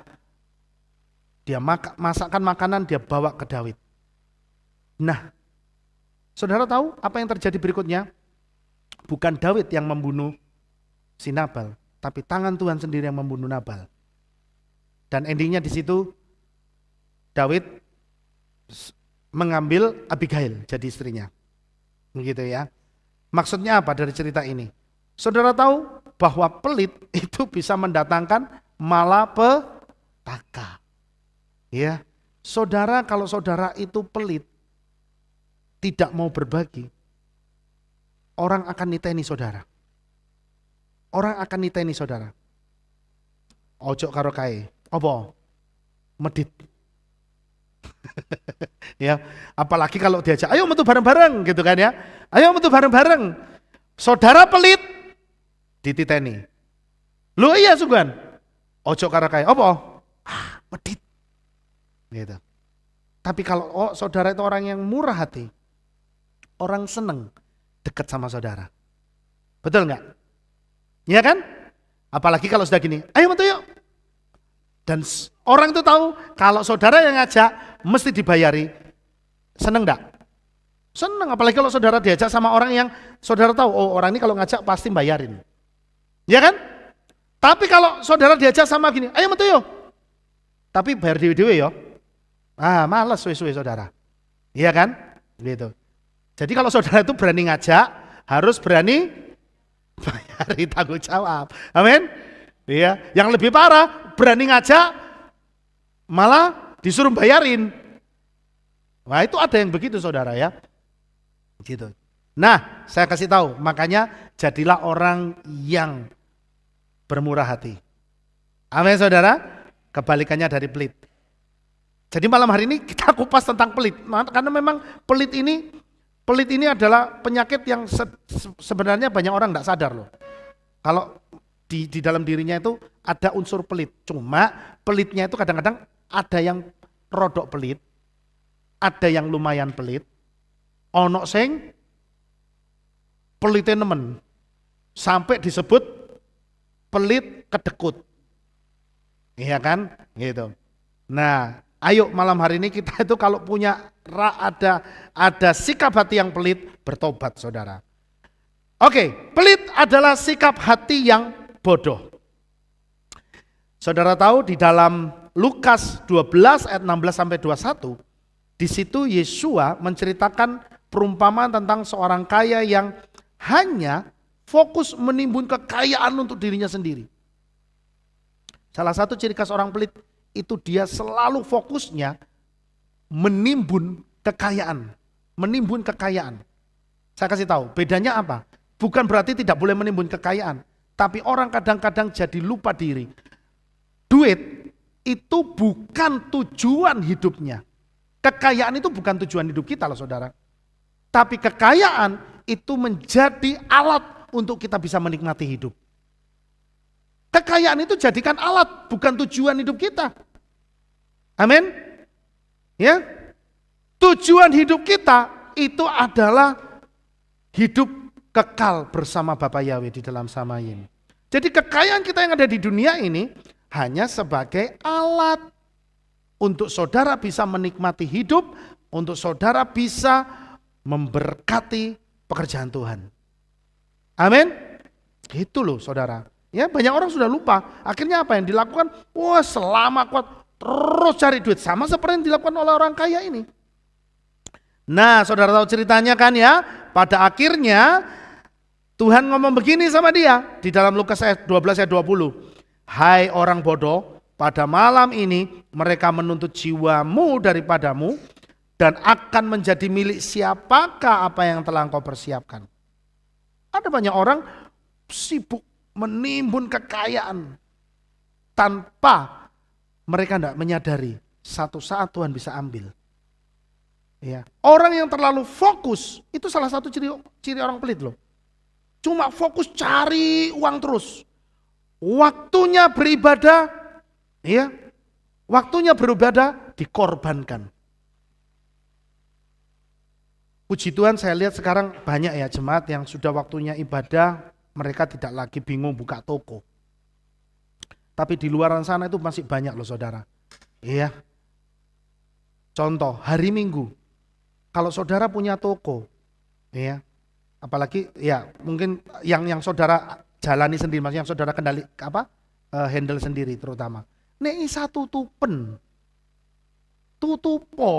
Speaker 1: dia masakkan makanan, dia bawa ke Daud. Nah, saudara tahu apa yang terjadi berikutnya? Bukan Daud yang membunuh si Nabal, tapi tangan Tuhan sendiri yang membunuh Nabal. Dan endingnya di situ Daud mengambil Abigail jadi istrinya. Begitu ya. Maksudnya apa dari cerita ini? Saudara tahu bahwa pelit itu bisa mendatangkan malapetaka. Ya, saudara, kalau saudara itu pelit, tidak mau berbagi, orang akan niteni saudara. Orang akan niteni saudara. Ojo karo kae, apa? Medit. Ya, apalagi kalau diajak, ayo metu bareng-bareng gitu kan ya. Ayo metu bareng-bareng. Saudara pelit, dititeni. Loh iya sugan. Ojo karo kae, apa? Medit. Gitu. Tapi kalau saudara itu orang yang murah hati, orang seneng dekat sama saudara. Betul nggak? Iya kan? Apalagi kalau sudah gini, ayo metu yuk, Dan orang itu tahu kalau saudara yang ngajak mesti dibayari. Seneng enggak? Seneng, apalagi kalau saudara diajak sama orang yang saudara tahu, oh orang ini kalau ngajak pasti bayarin. Ya kan? Tapi kalau saudara diajak sama gini, ayo metu yo. Tapi bayar dewe-dewe yo. Males suwe-suwe saudara. Iya kan? Gitu. Jadi kalau saudara itu berani ngajak, harus berani bayari, tanggung jawab. Amin. Iya, yang lebih parah berani ngajak malah disuruh bayarin. Wah, itu ada yang begitu saudara ya. Gitu. Nah, saya kasih tahu, makanya jadilah orang yang bermurah hati. Amin saudara. Kebalikannya dari pelit. Jadi malam hari ini kita kupas tentang pelit. Karena memang pelit ini adalah penyakit yang sebenarnya banyak orang tidak sadar loh. Kalau di dalam dirinya itu ada unsur pelit. Cuma pelitnya itu kadang-kadang ada yang rodok pelit, ada yang lumayan pelit, ono sing pelitnya nemen, sampai disebut pelit kedekut. Iya kan? Gitu. Nah, ayo malam hari ini kita itu kalau punya ada sikap hati yang pelit, bertobat saudara. Oke, pelit adalah sikap hati yang bodoh. Saudara tahu di dalam Lukas 12 ayat 16 sampai 21, di situ Yesua menceritakan perumpamaan tentang seorang kaya yang hanya fokus menimbun kekayaan untuk dirinya sendiri. Salah satu ciri khas orang pelit itu dia selalu fokusnya menimbun kekayaan, menimbun kekayaan. Saya kasih tahu, bedanya apa? Bukan berarti tidak boleh menimbun kekayaan, tapi orang kadang-kadang jadi lupa diri. Duit itu bukan tujuan hidupnya. Kekayaan itu bukan tujuan hidup kita loh saudara. Tapi kekayaan itu menjadi alat untuk kita bisa menikmati hidup. Kekayaan itu jadikan alat, bukan tujuan hidup kita. Amin. Ya. Tujuan hidup kita itu adalah hidup kekal bersama Bapa Yahweh di dalam Samayim. Jadi kekayaan kita yang ada di dunia ini hanya sebagai alat untuk saudara bisa menikmati hidup, untuk saudara bisa memberkati pekerjaan Tuhan. Amin. Itu loh saudara. Ya, banyak orang sudah lupa. Akhirnya apa yang dilakukan? Wah, selama kuat terus cari duit, sama seperti yang dilakukan oleh orang kaya ini. Nah, saudara tahu ceritanya kan ya? Pada akhirnya Tuhan ngomong begini sama dia di dalam Lukas 12 ayat 20. Hai orang bodoh, pada malam ini mereka menuntut jiwamu daripadamu dan akan menjadi milik siapakah apa yang telah engkau persiapkan. Ada banyak orang sibuk menimbun kekayaan tanpa mereka tidak menyadari satu saat Tuhan bisa ambil. Ya. Orang yang terlalu fokus itu salah satu ciri orang pelit loh. Cuma fokus cari uang terus. Waktunya beribadah, ya, waktunya beribadah dikorbankan. Puji Tuhan saya lihat sekarang banyak ya jemaat yang sudah waktunya ibadah, mereka tidak lagi bingung buka toko. Tapi di luaran sana itu masih banyak loh saudara. Iya. Contoh hari Minggu, kalau saudara punya toko, ya, apalagi ya mungkin yang saudara jalani sendiri, maksudnya yang saudara handle sendiri terutama. Nek isa tutupo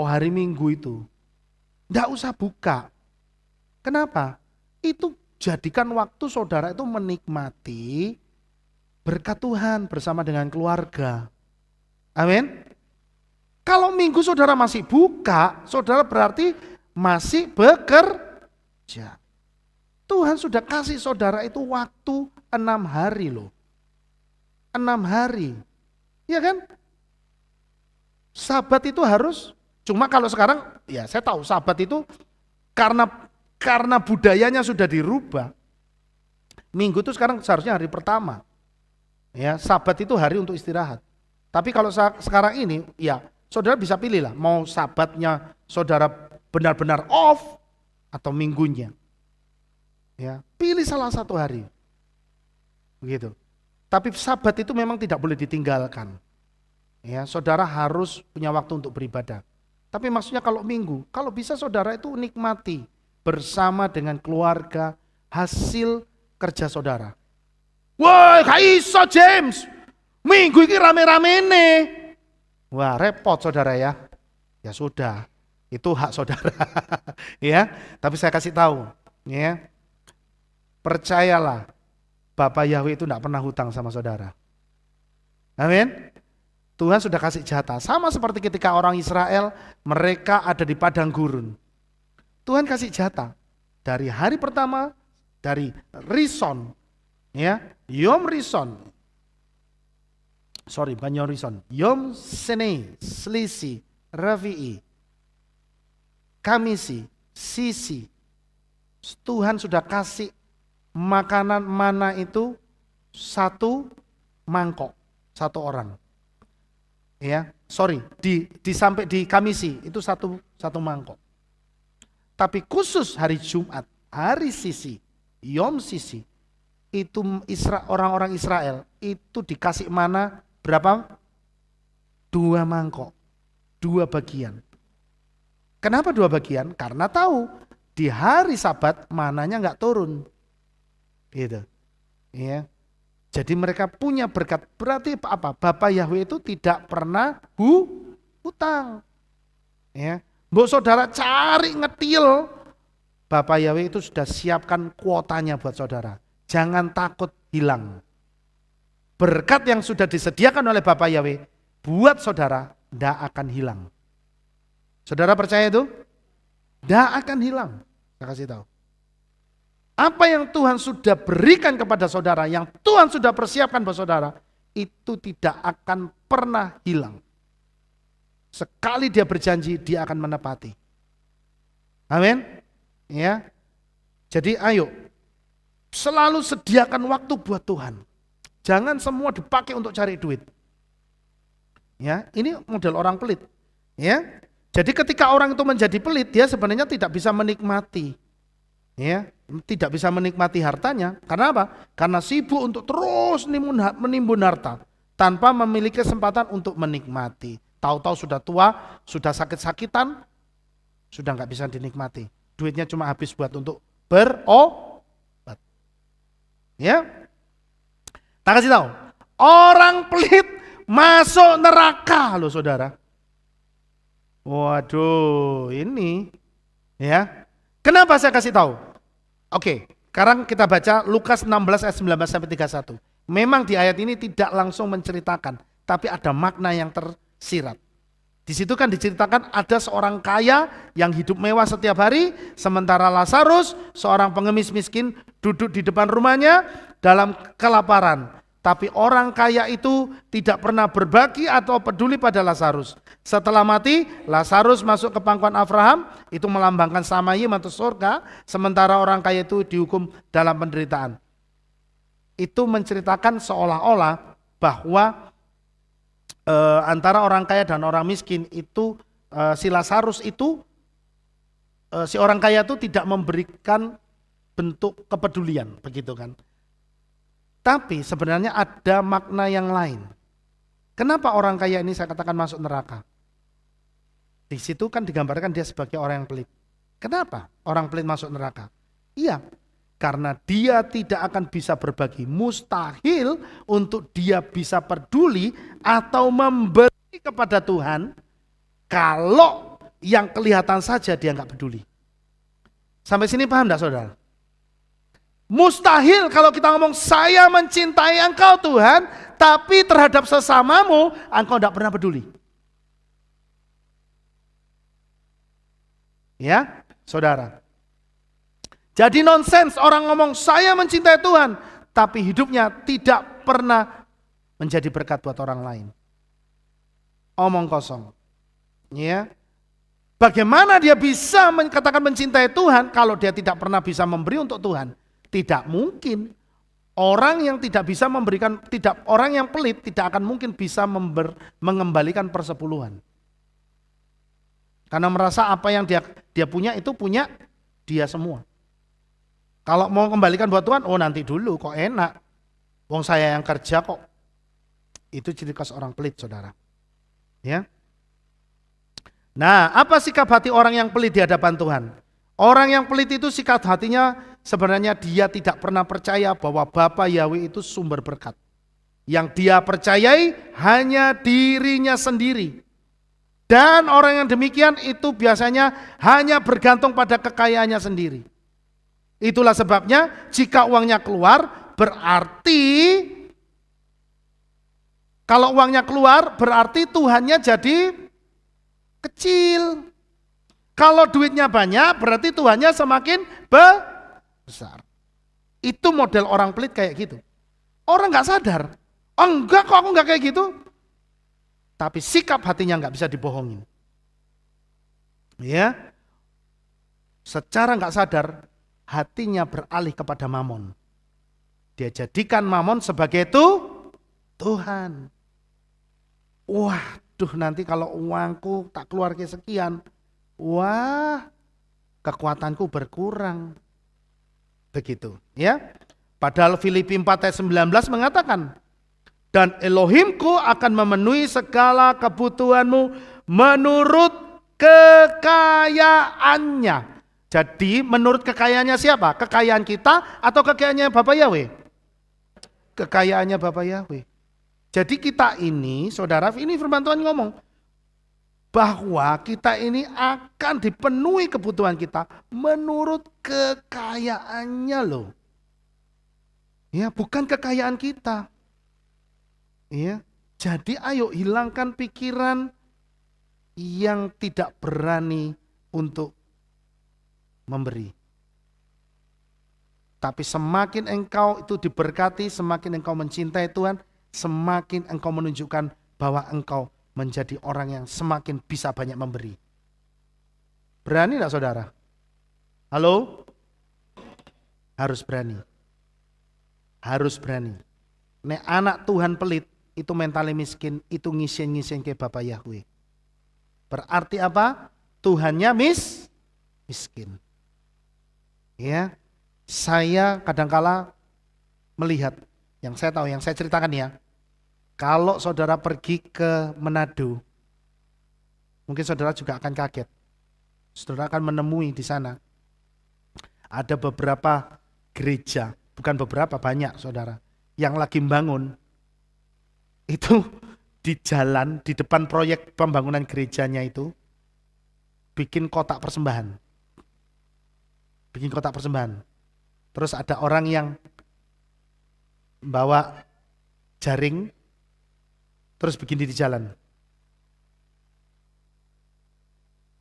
Speaker 1: hari Minggu itu, ndak usah buka. Kenapa? Itu jadikan waktu saudara itu menikmati berkat Tuhan bersama dengan keluarga. Amin. Kalau Minggu saudara masih buka, saudara berarti masih bekerja. Tuhan sudah kasih saudara itu waktu 6 hari loh. 6 hari. Iya kan? Sabat itu harus, cuma kalau sekarang ya saya tahu sabat itu karena budayanya sudah dirubah. Minggu itu sekarang seharusnya hari pertama. Ya, sabat itu hari untuk istirahat. Tapi kalau sekarang ini ya saudara bisa pilih lah, mau sabatnya saudara benar-benar off atau minggunya. Ya, pilih salah satu hari. Begitu. Tapi sabat itu memang tidak boleh ditinggalkan. Ya, saudara harus punya waktu untuk beribadah. Tapi maksudnya kalau minggu, kalau bisa saudara itu nikmati bersama dengan keluarga hasil kerja saudara. Wah, gak iso James. Minggu ini rame-rame nih. Wah, repot saudara ya. Ya sudah, itu hak saudara. Ya, tapi saya kasih tahu, ya. Percayalah, Bapak Yahweh itu tidak pernah hutang sama saudara. Amin. Tuhan sudah kasih jatah. Sama seperti ketika orang Israel, mereka ada di padang gurun. Tuhan kasih jatah. Dari hari pertama, dari Rison, ya, Yom Rison. Sorry, bukan Yom Rison. Yom Sene, Selisi, Ravi'i, Kamisi, Sisi. Tuhan sudah kasih makanan mana itu satu mangkok, satu orang. Ya, sorry, sampai di Kamisi itu satu mangkok. Tapi khusus hari Jumat, hari Sisi, Yom Sisi, itu orang-orang Israel itu dikasih mana berapa? 2 mangkok, 2 bagian. Kenapa 2 bagian? Karena tahu di hari Sabat mananya nggak turun, gitu. Ya. Jadi mereka punya berkat. Berarti apa? Bapak Yahweh itu tidak pernah hutang. Ya. Mbok saudara cari ngetil, Bapak Yahweh itu sudah siapkan kuotanya buat saudara. Jangan takut hilang. Berkat yang sudah disediakan oleh Bapak Yahweh buat saudara tidak akan hilang. Saudara percaya itu? Tidak akan hilang. Saya kasih tahu. Apa yang Tuhan sudah berikan kepada saudara, yang Tuhan sudah persiapkan buat saudara, itu tidak akan pernah hilang. Sekali dia berjanji, dia akan menepati. Amin. Ya. Jadi ayo, selalu sediakan waktu buat Tuhan. Jangan semua dipakai untuk cari duit. Ya, ini model orang pelit. Ya. Jadi ketika orang itu menjadi pelit, dia sebenarnya tidak bisa menikmati. Ya, tidak bisa menikmati hartanya. Karena apa? Karena sibuk untuk terus menimbun harta tanpa memiliki kesempatan untuk menikmati. Tahu-tahu sudah tua, sudah sakit-sakitan, sudah nggak bisa dinikmati. Duitnya cuma habis buat untuk berobat. Ya, tak kasih tahu. Orang pelit masuk neraka loh saudara. Waduh, ini ya. Kenapa saya kasih tahu? Oke, sekarang kita baca Lukas 16 ayat 19 sampai 31. Memang di ayat ini tidak langsung menceritakan, tapi ada makna yang tersirat. Di situ kan diceritakan ada seorang kaya yang hidup mewah setiap hari, sementara Lazarus, seorang pengemis miskin, duduk di depan rumahnya dalam kelaparan. Tapi orang kaya itu tidak pernah berbagi atau peduli pada Lazarus. Setelah mati, Lazarus masuk ke pangkuan Abraham, itu melambangkan samayim atau surga, sementara orang kaya itu dihukum dalam penderitaan. Itu menceritakan seolah-olah bahwa antara orang kaya dan orang miskin itu, si Lazarus itu, si orang kaya itu tidak memberikan bentuk kepedulian, begitu kan. Tapi sebenarnya ada makna yang lain. Kenapa orang kaya ini saya katakan masuk neraka? Di situ kan digambarkan dia sebagai orang yang pelit. Kenapa orang pelit masuk neraka? Iya, karena dia tidak akan bisa berbagi. Mustahil untuk dia bisa peduli atau memberi kepada Tuhan kalau yang kelihatan saja dia nggak peduli. Sampai sini paham enggak saudara? Mustahil kalau kita ngomong saya mencintai engkau Tuhan, tapi terhadap sesamamu engkau tidak pernah peduli. Ya, saudara. Jadi nonsens orang ngomong saya mencintai Tuhan, tapi hidupnya tidak pernah menjadi berkat buat orang lain. Omong kosong. Ya. Bagaimana dia bisa katakan mencintai Tuhan kalau dia tidak pernah bisa memberi untuk Tuhan? Tidak mungkin. Orang yang tidak bisa memberikan, orang yang pelit tidak akan mungkin bisa mengembalikan persepuluhan. Karena merasa apa yang dia punya itu punya dia semua. Kalau mau kembalikan buat Tuhan, oh nanti dulu kok enak. Wong saya yang kerja kok. Itu ciri khas orang pelit saudara. Ya. Nah, apa sikap hati orang yang pelit di hadapan Tuhan? Orang yang pelit itu sikap hatinya sebenarnya dia tidak pernah percaya bahwa Bapa Yahweh itu sumber berkat. Yang dia percayai hanya dirinya sendiri. Dan orang yang demikian itu biasanya hanya bergantung pada kekayaannya sendiri. Itulah sebabnya jika uangnya keluar berarti kalau uangnya keluar berarti Tuhannya jadi kecil. Kalau duitnya banyak berarti Tuhannya semakin besar. Itu model orang pelit kayak gitu. Orang nggak sadar. Oh enggak kok aku nggak kayak gitu. Tapi sikap hatinya nggak bisa dibohongin. Ya, secara nggak sadar hatinya beralih kepada mamon. Dia jadikan mamon sebagai Tuhan. Waduh, nanti kalau uangku tak keluar ke sekian, wah, kekuatanku berkurang. Begitu, ya. Padahal Filipi 4 ayat 19 mengatakan, dan Elohimku akan memenuhi segala kebutuhanmu menurut kekayaannya. Jadi menurut kekayaannya siapa? Kekayaan kita atau kekayaannya Bapak Yahweh? Kekayaannya Bapak Yahweh. Jadi kita ini, saudara, ini firman Tuhan ngomong, bahwa kita ini akan dipenuhi kebutuhan kita menurut kekayaannya loh. Ya, bukan kekayaan kita. Ya, jadi ayo hilangkan pikiran yang tidak berani untuk memberi. Tapi semakin engkau itu diberkati, semakin engkau mencintai Tuhan, semakin engkau menunjukkan bahwa engkau menjadi orang yang semakin bisa banyak memberi. Berani enggak saudara? Halo? Harus berani. Harus berani. Nek anak Tuhan pelit, itu mentalnya miskin, itu ngisin-ngisin ke Bapak Yahweh. Berarti apa? Tuhannya miskin. Ya, saya kadangkala melihat, yang saya tahu, yang saya ceritakan ya, kalau saudara pergi ke Manado, mungkin saudara juga akan kaget. Saudara akan menemui di sana ada beberapa gereja, bukan beberapa, banyak saudara, yang lagi membangun. Itu di jalan, di depan proyek pembangunan gerejanya itu, bikin kotak persembahan. Bikin kotak persembahan. Terus ada orang yang bawa jaring, terus bikin di jalan.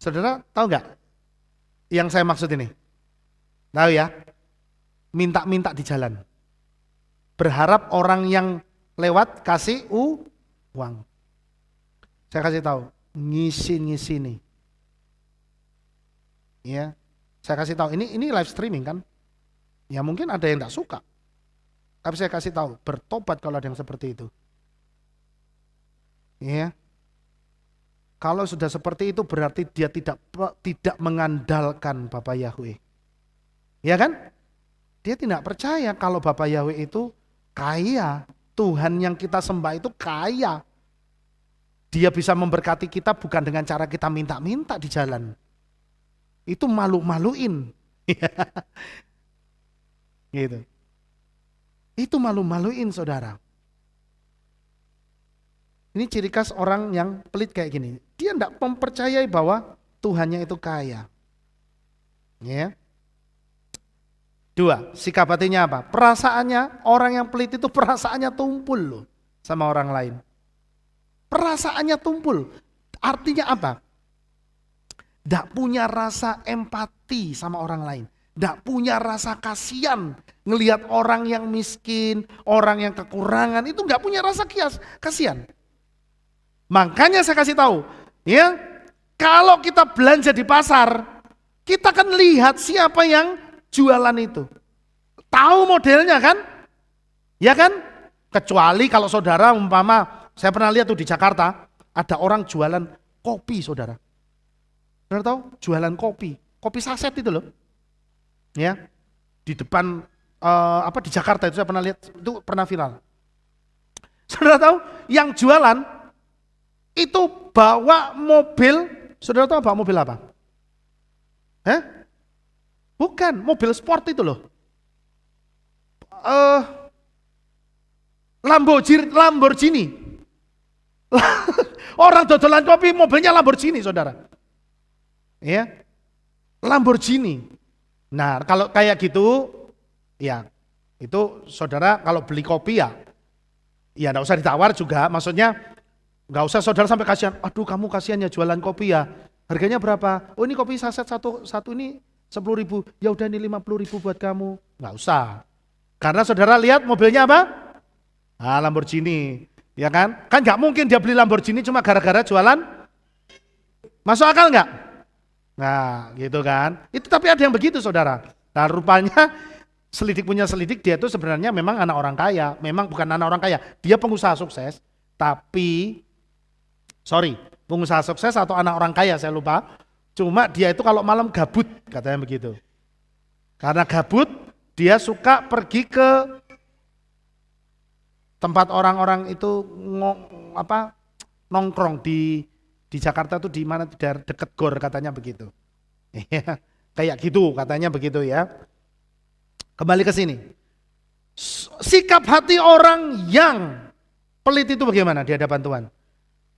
Speaker 1: Saudara tahu nggak yang saya maksud ini? Tahu ya? Minta-minta di jalan. Berharap orang yang lewat kasih uang. Saya kasih tahu, ngisi nih. Ya, saya kasih tahu ini live streaming kan? Ya mungkin ada yang nggak suka. Tapi saya kasih tahu, bertobat kalau ada yang seperti itu. Ya. Kalau sudah seperti itu berarti dia tidak mengandalkan Bapak Yahweh. Ya kan? Dia tidak percaya kalau Bapak Yahweh itu kaya. Tuhan yang kita sembah itu kaya. Dia bisa memberkati kita bukan dengan cara kita minta-minta di jalan. Itu malu-maluin. Gitu. Itu malu-maluin saudara. Ini ciri khas orang yang pelit kayak gini. Dia tidak mempercayai bahwa Tuhannya itu kaya. Ya. 2, sikap hatinya apa? Perasaannya, orang yang pelit itu perasaannya tumpul loh sama orang lain. Perasaannya tumpul. Artinya apa? Tidak punya rasa empati sama orang lain. Tidak punya rasa kasihan ngelihat orang yang miskin, orang yang kekurangan, itu tidak punya rasa kasihan. Makanya saya kasih tahu, ya, kalau kita belanja di pasar, kita kan lihat siapa yang jualan itu. Tahu modelnya kan? Ya kan? Kecuali kalau saudara umpama, saya pernah lihat tuh di Jakarta, ada orang jualan kopi saudara. Saudara tahu? Jualan kopi saset itu loh. Ya, di depan di Jakarta itu saya pernah lihat, itu pernah viral. Saudara tahu, yang jualan itu bawa mobil, saudara tahu bawa mobil apa? Bukan, mobil sport itu loh. Lamborghini. Orang dodolan kopi mobilnya Lamborghini, saudara. Ya, Lamborghini. Nah, kalau kayak gitu, ya itu saudara kalau beli kopi ya enggak usah ditawar juga. Maksudnya enggak usah saudara sampai kasihan. Aduh, kamu kasihan ya jualan kopi ya. Harganya berapa? Oh, ini kopi saset satu ini 10.000. Ya udah ini 50.000 buat kamu. Enggak usah. Karena saudara lihat mobilnya apa? Lamborghini. Ya kan? Kan enggak mungkin dia beli Lamborghini cuma gara-gara jualan. Masuk akal enggak? Nah, gitu kan. Itu tapi ada yang begitu, saudara. Nah, rupanya selidik punya selidik, dia itu sebenarnya memang anak orang kaya. Memang bukan anak orang kaya, dia pengusaha sukses. Tapi, pengusaha sukses atau anak orang kaya, saya lupa. Cuma dia itu kalau malam gabut, katanya begitu. Karena gabut, dia suka pergi ke tempat orang-orang itu nongkrong di Jakarta tuh di mana deket GOR katanya begitu. Kayak gitu katanya begitu ya. Kembali ke sini. Sikap hati orang yang pelit itu bagaimana di hadapan Tuhan?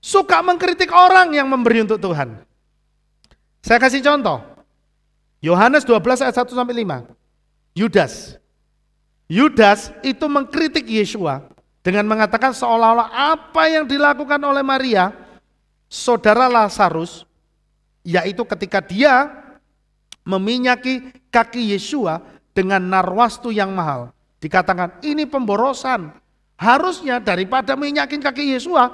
Speaker 1: Suka mengkritik orang yang memberi untuk Tuhan. Saya kasih contoh. Yohanes 12 ayat 1 sampai 5. Yudas itu mengkritik Yesua dengan mengatakan seolah-olah apa yang dilakukan oleh Maria saudara Lazarus, yaitu ketika dia meminyaki kaki Yesua dengan narwastu yang mahal. Dikatakan ini pemborosan. Harusnya daripada minyakin kaki Yesua,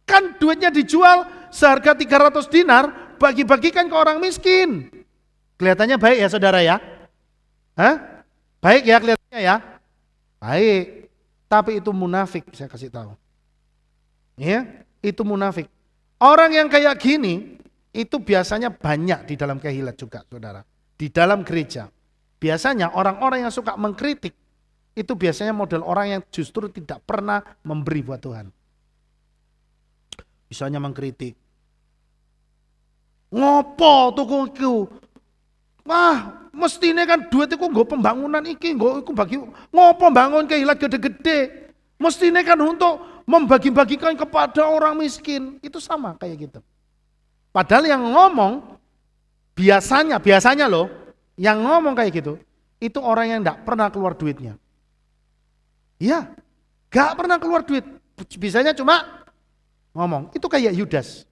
Speaker 1: kan duitnya dijual seharga 300 dinar, bagi-bagikan ke orang miskin. Kelihatannya baik ya saudara ya? Baik ya kelihatannya ya? Baik. Tapi itu munafik, saya kasih tahu. Ya, itu munafik. Orang yang kayak gini, itu biasanya banyak di dalam kehilat juga, saudara. Di dalam gereja. Biasanya orang-orang yang suka mengkritik, itu biasanya model orang yang justru tidak pernah memberi buat Tuhan. Misalnya mengkritik. Ngopo tuku iku? Wah, mestine kan duit iku nggo pembangunan iki, nggo iku bagi ngopo bangun kehilat gede-gede. Mestine kan untuk membagi-bagikan kepada orang miskin. Itu sama kayak gitu. Padahal yang ngomong biasanya loh, yang ngomong kayak gitu, itu orang yang enggak pernah keluar duitnya. Iya, enggak pernah keluar duit. Bisanya cuma ngomong. Itu kayak Yudas.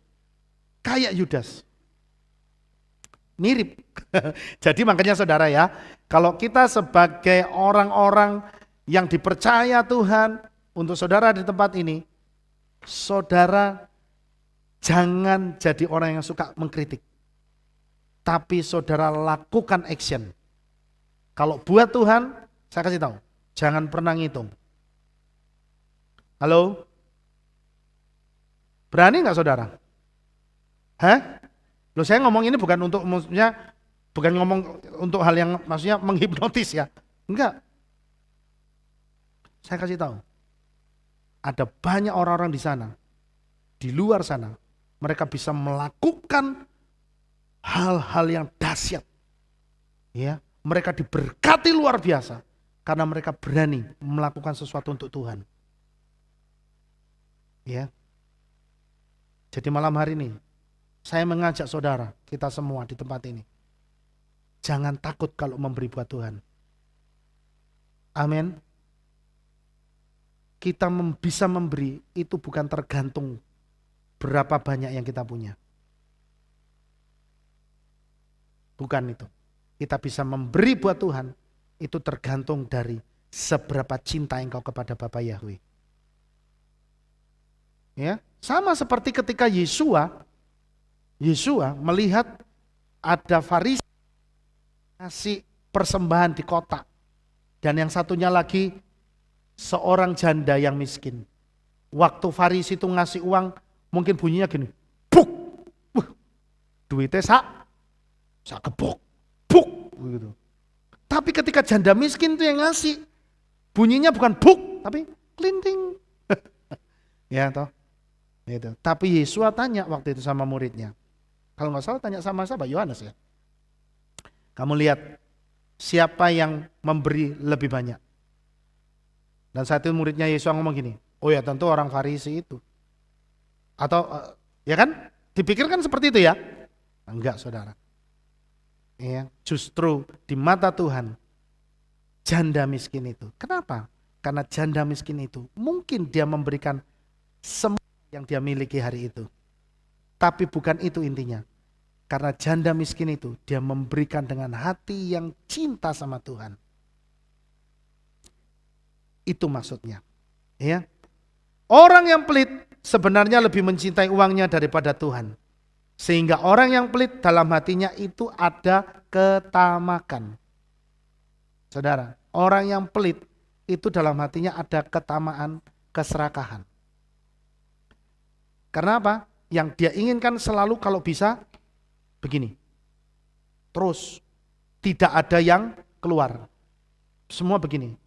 Speaker 1: Mirip. Jadi makanya saudara ya, kalau kita sebagai orang-orang yang dipercaya Tuhan, untuk saudara di tempat ini, saudara jangan jadi orang yang suka mengkritik. Tapi saudara lakukan action. Kalau buat Tuhan, saya kasih tahu, jangan pernah ngitung. Halo? Berani nggak saudara? Loh, saya ngomong ini bukan untuk maksudnya bukan ngomong untuk hal yang maksudnya menghipnotis ya. Enggak. Saya kasih tahu. Ada banyak orang-orang di sana, di luar sana, mereka bisa melakukan hal-hal yang dahsyat. Ya, mereka diberkati luar biasa karena mereka berani melakukan sesuatu untuk Tuhan. Ya. Jadi malam hari ini saya mengajak saudara, kita semua di tempat ini, jangan takut kalau memberi buat Tuhan. Amin. Kita bisa memberi itu bukan tergantung berapa banyak yang kita punya. Bukan itu. Kita bisa memberi buat Tuhan, itu tergantung dari seberapa cinta engkau kepada Bapa Yahweh. Ya, sama seperti ketika Yesua melihat ada Farisi ngasih persembahan di kotak, dan yang satunya lagi seorang janda yang miskin. Waktu Farisi itu ngasih uang, mungkin bunyinya gini, buk, duitnya sak gebok, buk, gitu. Tapi ketika janda miskin itu yang ngasih, bunyinya bukan buk, tapi klinting. Ya toh, Gitu. Tapi Yesus tanya waktu itu sama muridnya. Kalau nggak salah tanya sama siapa? Yohanes ya. Kamu lihat siapa yang memberi lebih banyak. Dan saat itu muridnya Yesus ngomong gini, oh ya tentu orang Farisi itu. Atau ya kan? Dipikirkan seperti itu ya? Enggak saudara. Ya, justru di mata Tuhan janda miskin itu. Kenapa? Karena janda miskin itu mungkin dia memberikan semua yang dia miliki hari itu. Tapi bukan itu intinya. Karena janda miskin itu dia memberikan dengan hati yang cinta sama Tuhan. Itu maksudnya. Ya. Orang yang pelit sebenarnya lebih mencintai uangnya daripada Tuhan. Sehingga orang yang pelit dalam hatinya itu ada ketamakan. Saudara, orang yang pelit itu dalam hatinya ada ketamaan, keserakahan. Karena apa? Yang dia inginkan selalu kalau bisa begini. Terus tidak ada yang keluar. Semua begini.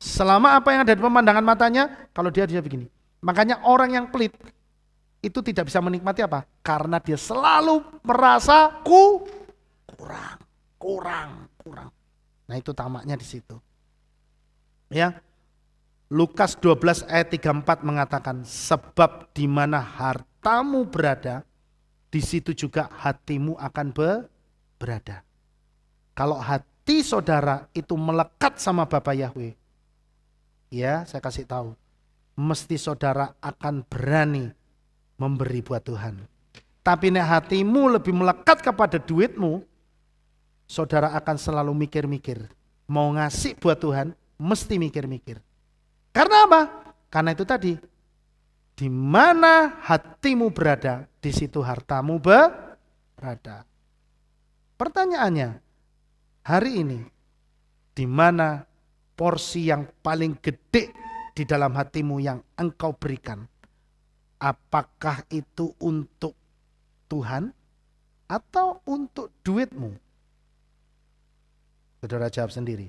Speaker 1: Selama apa yang ada di pemandangan matanya, kalau dia begini. Makanya orang yang pelit itu tidak bisa menikmati apa? Karena dia selalu merasa kurang. Nah, itu tamaknya di situ. Ya. Lukas 12 ayat 34 mengatakan, sebab di mana hartamu berada, di situ juga hatimu akan berada. Kalau hati saudara itu melekat sama Bapa Yahweh, ya saya kasih tahu, mesti saudara akan berani memberi buat Tuhan. Tapi nek hatimu lebih melekat kepada duitmu, saudara akan selalu mikir-mikir. Mau ngasih buat Tuhan, mesti mikir-mikir. Karena apa? Karena itu tadi, di mana hatimu berada, di situ hartamu berada. Pertanyaannya, hari ini, di mana porsi yang paling gede di dalam hatimu yang engkau berikan? Apakah itu untuk Tuhan atau untuk duitmu? Saudara jawab sendiri.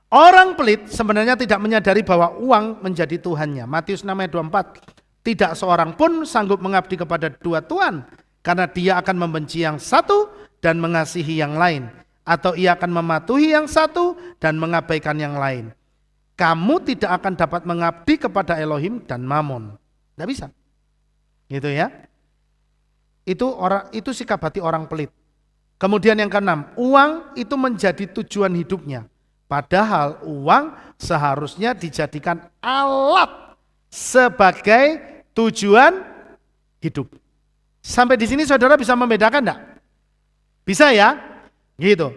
Speaker 1: Orang pelit sebenarnya tidak menyadari bahwa uang menjadi Tuhannya. Matius 6 ayat 24. Tidak seorang pun sanggup mengabdi kepada dua Tuhan, karena dia akan membenci yang satu dan mengasihi yang lain, atau ia akan mematuhi yang satu dan mengabaikan yang lain. Kamu tidak akan dapat mengabdi kepada Elohim dan Mammon. Tidak bisa. Gitu ya. Itu sikap hati orang pelit. Kemudian yang keenam, uang itu menjadi tujuan hidupnya. Padahal uang seharusnya dijadikan alat sebagai tujuan hidup. Sampai di sini saudara bisa membedakan enggak? Bisa ya? Gitu.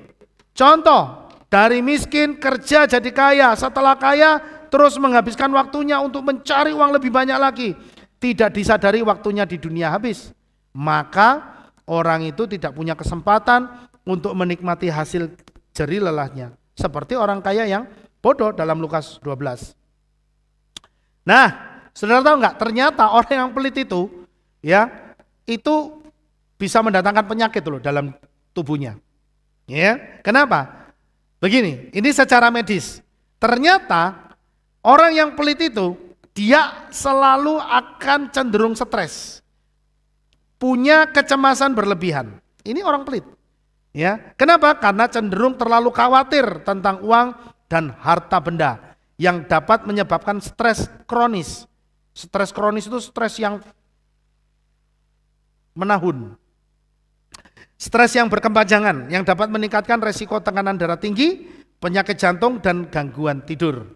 Speaker 1: Contoh, dari miskin kerja jadi kaya, setelah kaya terus menghabiskan waktunya untuk mencari uang lebih banyak lagi. Tidak disadari waktunya di dunia habis. Maka orang itu tidak punya kesempatan untuk menikmati hasil jerih lelahnya. Seperti orang kaya yang bodoh dalam Lukas 12. Nah, saudara tahu nggak? Ternyata orang yang pelit itu, ya, itu bisa mendatangkan penyakit loh dalam tubuhnya. Ya, kenapa? Begini, ini secara medis. Ternyata orang yang pelit itu dia selalu akan cenderung stres, punya kecemasan berlebihan. Ini orang pelit. Ya, kenapa? Karena cenderung terlalu khawatir tentang uang dan harta benda yang dapat menyebabkan stres kronis. Stres kronis itu stres yang menahun. Stres yang berkepanjangan yang dapat meningkatkan resiko tekanan darah tinggi, penyakit jantung dan gangguan tidur.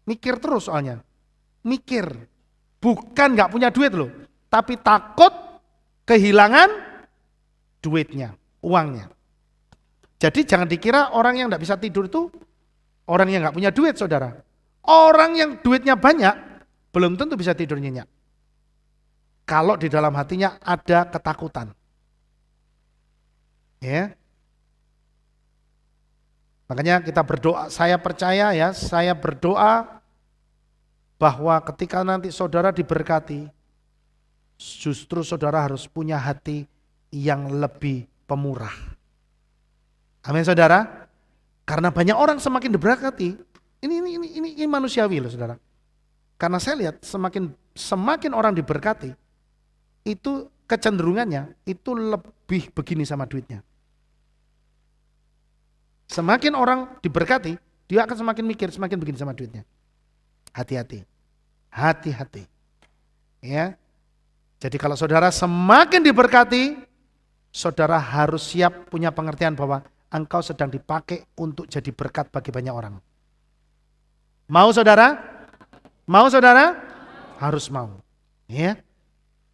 Speaker 1: Mikir terus soalnya. Mikir. Bukan nggak punya duit loh, tapi takut kehilangan duitnya. Uangnya. Jadi jangan dikira orang yang tidak bisa tidur itu orang yang nggak punya duit, saudara. Orang yang duitnya banyak belum tentu bisa tidur nyenyak. Kalau di dalam hatinya ada ketakutan. Ya. Makanya kita berdoa, saya percaya ya, saya berdoa bahwa ketika nanti saudara diberkati, justru saudara harus punya hati yang lebih pemurah. Amin saudara. Karena banyak orang semakin diberkati. Ini manusiawi loh saudara. Karena saya lihat semakin semakin orang diberkati, itu kecenderungannya itu lebih begini sama duitnya. Semakin orang diberkati, dia akan semakin mikir, semakin begini sama duitnya. Hati-hati. Hati-hati. Ya. Jadi kalau saudara semakin diberkati, saudara harus siap punya pengertian bahwa engkau sedang dipakai untuk jadi berkat bagi banyak orang. Mau saudara? Mau saudara? Harus mau. Ya.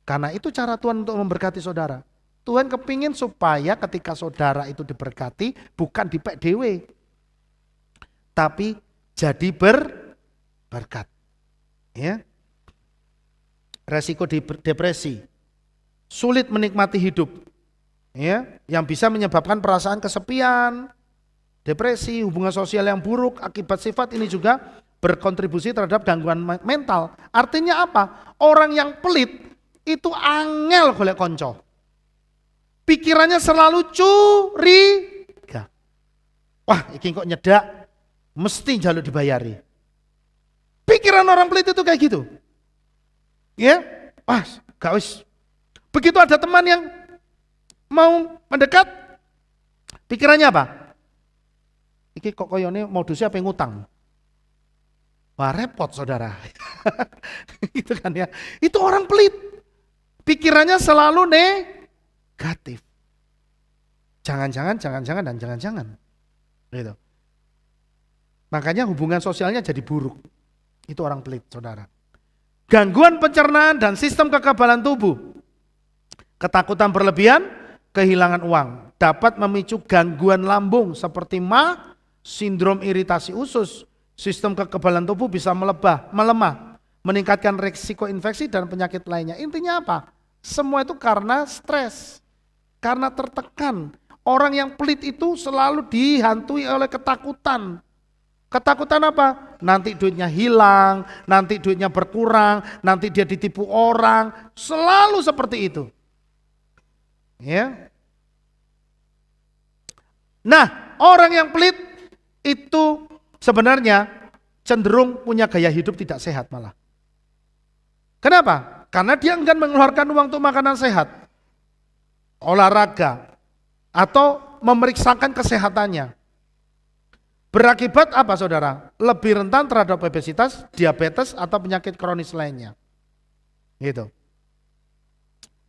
Speaker 1: Karena itu cara Tuhan untuk memberkati saudara. Tuhan kepingin supaya ketika saudara itu diberkati, bukan dipek dewe, tapi jadi berkat. Ya. Resiko depresi, sulit menikmati hidup, ya, yang bisa menyebabkan perasaan kesepian, depresi, hubungan sosial yang buruk. Akibat sifat ini juga berkontribusi terhadap gangguan mental. Artinya apa? Orang yang pelit itu angel golek konco. Pikirannya selalu curiga. Wah, iki kok nyedak, mesti jaluk dibayari. Pikiran orang pelit itu kayak gitu. Ya, gak wis. Begitu ada teman yang mau mendekat, pikirannya apa? Iki kok koyone modusnya apa ngutang? Wah, repot saudara. Itu kan ya. Itu orang pelit. Pikirannya selalu negatif. Jangan-jangan, dan jangan-jangan. Gitu. Makanya hubungan sosialnya jadi buruk. Itu orang pelit, saudara. Gangguan pencernaan dan sistem kekebalan tubuh. Ketakutan berlebihan, kehilangan uang. Dapat memicu gangguan lambung seperti MA, sindrom iritasi usus. Sistem kekebalan tubuh bisa melemah, meningkatkan risiko infeksi dan penyakit lainnya. Intinya apa? Semua itu karena stres, karena tertekan. Orang yang pelit itu selalu dihantui oleh ketakutan. Ketakutan apa? Nanti duitnya hilang, nanti duitnya berkurang, nanti dia ditipu orang, selalu seperti itu. Ya. Nah, orang yang pelit itu sebenarnya cenderung punya gaya hidup tidak sehat malah. Kenapa? Karena dia enggan mengeluarkan uang untuk makanan sehat, olahraga, atau memeriksakan kesehatannya. Berakibat apa saudara? Lebih rentan terhadap obesitas, diabetes, atau penyakit kronis lainnya. Gitu.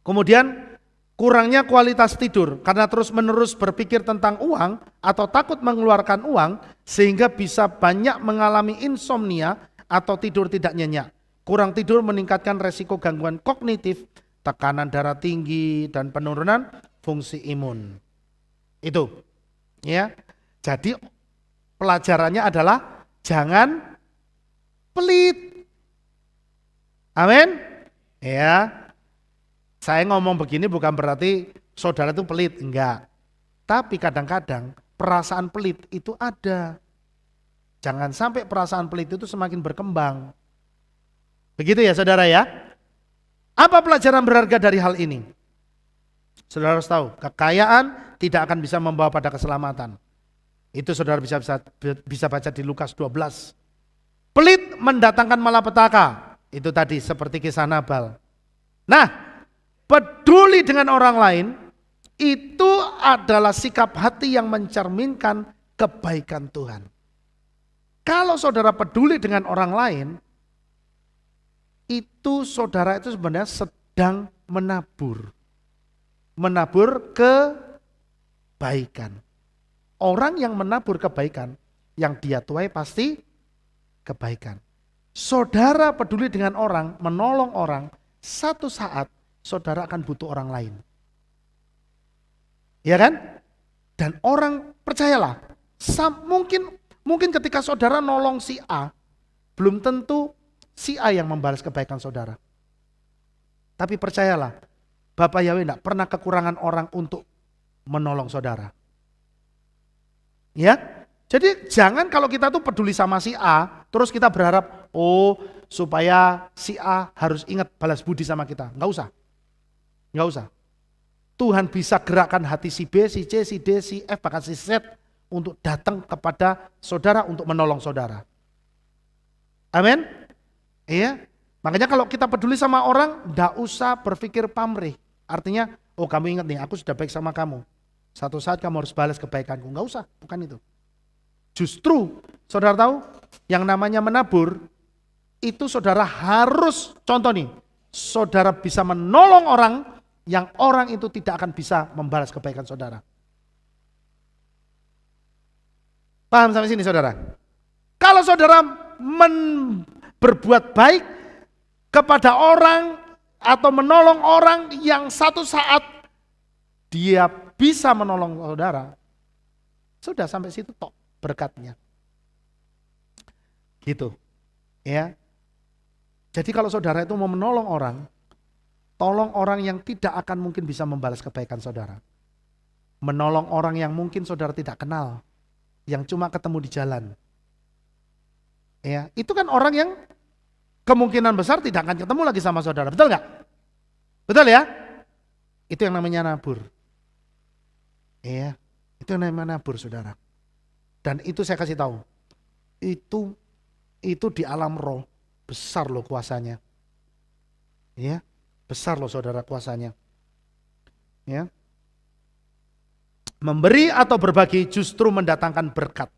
Speaker 1: Kemudian kurangnya kualitas tidur karena terus-menerus berpikir tentang uang atau takut mengeluarkan uang sehingga bisa banyak mengalami insomnia atau tidur tidak nyenyak. Kurang tidur meningkatkan resiko gangguan kognitif, tekanan darah tinggi, dan penurunan fungsi imun. Itu. Ya. Jadi pelajarannya adalah jangan pelit. Amin. Ya. Saya ngomong begini bukan berarti saudara itu pelit, enggak. Tapi kadang-kadang perasaan pelit itu ada. Jangan sampai perasaan pelit itu semakin berkembang. Begitu ya saudara ya. Apa pelajaran berharga dari hal ini? Saudara harus tahu, kekayaan tidak akan bisa membawa pada keselamatan. Itu saudara bisa baca di Lukas 12. Pelit mendatangkan malapetaka. Itu tadi seperti kisah Nabal. Nah, peduli dengan orang lain itu adalah sikap hati yang mencerminkan kebaikan Tuhan. Kalau saudara peduli dengan orang lain, itu saudara itu sebenarnya sedang menabur. Menabur kebaikan. Orang yang menabur kebaikan, yang dia tuai pasti kebaikan. Saudara peduli dengan orang, menolong orang, satu saat saudara akan butuh orang lain. Ya kan? Dan orang, percayalah, mungkin ketika saudara nolong si A, belum tentu si A yang membalas kebaikan saudara. Tapi percayalah, Bapak Yahweh tidak pernah kekurangan orang untuk menolong saudara. Ya, jadi jangan kalau kita tuh peduli sama si A, terus kita berharap, supaya si A harus ingat balas budi sama kita. Enggak usah. Tuhan bisa gerakkan hati si B, si C, si D, si F, bahkan si Z untuk datang kepada saudara untuk menolong saudara. Amin. Iya. Makanya kalau kita peduli sama orang, enggak usah berpikir pamrih. Artinya, oh kamu ingat nih, aku sudah baik sama kamu. Satu saat kamu harus balas kebaikanku. Enggak usah, bukan itu. Justru, saudara tahu, yang namanya menabur, itu saudara harus, contoh nih, saudara bisa menolong orang, yang orang itu tidak akan bisa membalas kebaikan saudara. Paham sampai sini saudara? Kalau saudara berbuat baik kepada orang atau menolong orang yang satu saat dia bisa menolong saudara, sudah sampai situ tok berkatnya. Gitu. Ya. Jadi kalau saudara itu mau menolong orang, tolong orang yang tidak akan mungkin bisa membalas kebaikan saudara. Menolong orang yang mungkin saudara tidak kenal, yang cuma ketemu di jalan. Ya, itu kan orang yang kemungkinan besar tidak akan ketemu lagi sama saudara, betul nggak? Betul ya? Itu yang namanya nabur. Ya, itu yang namanya nabur saudara. Dan itu saya kasih tahu, itu di alam roh besar loh kuasanya. Ya, besar loh saudara kuasanya. Ya. Memberi atau berbagi justru mendatangkan berkat.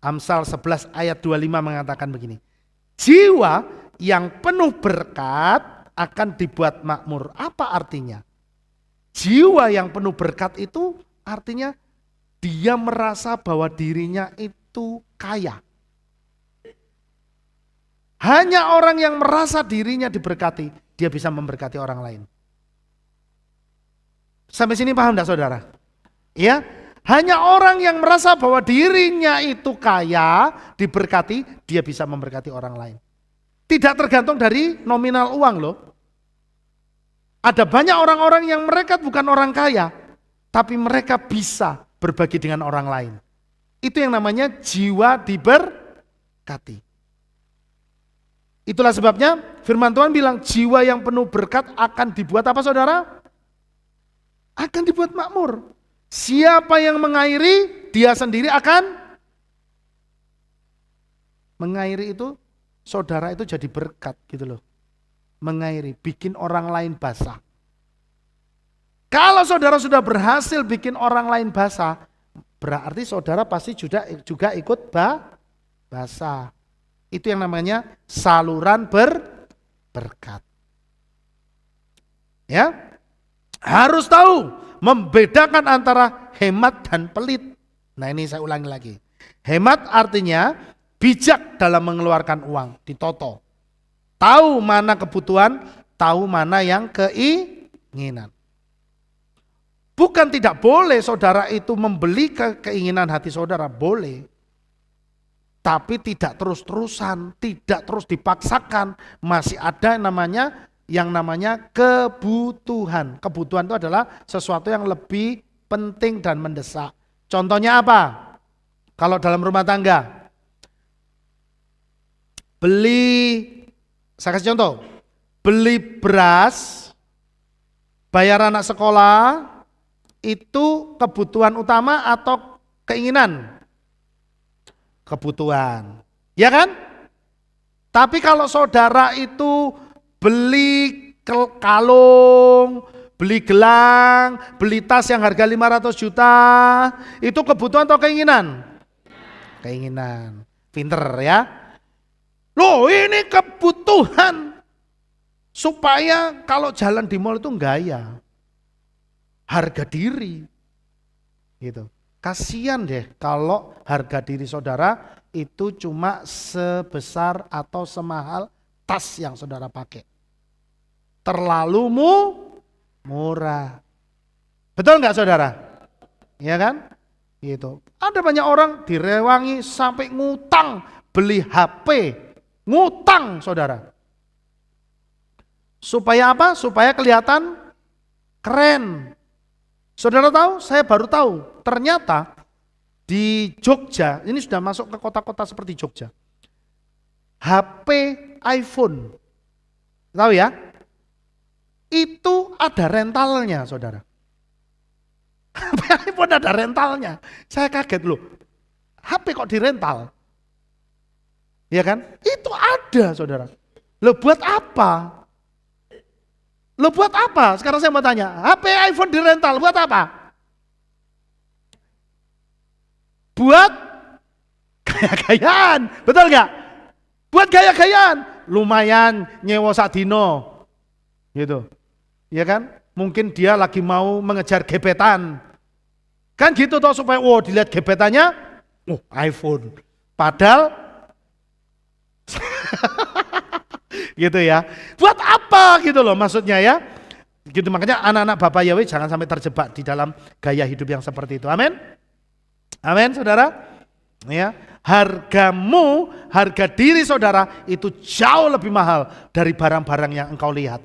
Speaker 1: Amsal 11 ayat 25 mengatakan begini. Jiwa yang penuh berkat akan dibuat makmur. Apa artinya? Jiwa yang penuh berkat itu artinya dia merasa bahwa dirinya itu kaya. Hanya orang yang merasa dirinya diberkati, dia bisa memberkati orang lain. Sampai sini paham enggak saudara? Ya, hanya orang yang merasa bahwa dirinya itu kaya, diberkati, dia bisa memberkati orang lain. Tidak tergantung dari nominal uang loh. Ada banyak orang-orang yang mereka bukan orang kaya, tapi mereka bisa berbagi dengan orang lain. Itu yang namanya jiwa diberkati. Itulah sebabnya firman Tuhan bilang jiwa yang penuh berkat akan dibuat apa saudara? Akan dibuat makmur. Siapa yang mengairi, dia sendiri akan mengairi itu, saudara itu jadi berkat gitu loh. Mengairi, bikin orang lain basah. Kalau saudara sudah berhasil bikin orang lain basah, berarti saudara pasti juga ikut basah. Itu yang namanya saluran berkat. Ya, harus tahu membedakan antara hemat dan pelit. Nah ini saya ulangi lagi. Hemat artinya bijak dalam mengeluarkan uang, ditoto. Tahu mana kebutuhan, tahu mana yang keinginan. Bukan tidak boleh saudara itu membeli keinginan hati saudara, boleh. Tapi tidak terus-terusan, tidak terus dipaksakan. Masih ada yang namanya kebutuhan. Kebutuhan itu adalah sesuatu yang lebih penting dan mendesak. Contohnya apa? Kalau dalam rumah tangga, saya kasih contoh, beli beras, bayar anak sekolah, itu kebutuhan utama atau keinginan? Kebutuhan, ya kan? Tapi kalau saudara itu beli kalung, beli gelang, beli tas yang harga 500 juta, itu kebutuhan atau keinginan? Keinginan. Pinter ya. Loh ini kebutuhan. Supaya kalau jalan di mall itu gaya. Harga diri. Gitu. Kasian deh kalau harga diri saudara itu cuma sebesar atau semahal tas yang saudara pakai. Terlalu murah. Betul nggak saudara? Ya kan? Gitu. Ada banyak orang direwangi sampai ngutang beli HP. Ngutang saudara. Supaya apa? Supaya kelihatan keren. Saudara tahu? Saya baru tahu. Ternyata di Jogja, ini sudah masuk ke kota-kota seperti Jogja. HP iPhone. Tahu ya? Itu ada rentalnya, saudara. HP iPhone ada rentalnya. Saya kaget loh. HP kok dirental? Ya kan? Itu ada, saudara. Lo buat apa? Lo buat apa? Sekarang saya mau tanya, HP iPhone dirental buat apa? Buat gaya-gayaan, betul nggak? Buat gaya-gayaan, lumayan nyewa sadino, gitu, ya kan? Mungkin dia lagi mau mengejar gebetan, kan gitu toh supaya dilihat gebetannya, iPhone, padahal gitu ya. Buat apa gitu loh maksudnya ya? Gitu, makanya anak-anak Bapak Yahweh jangan sampai terjebak di dalam gaya hidup yang seperti itu. Amin. Amin, Saudara. Ya, harga diri saudara itu jauh lebih mahal dari barang-barang yang engkau lihat.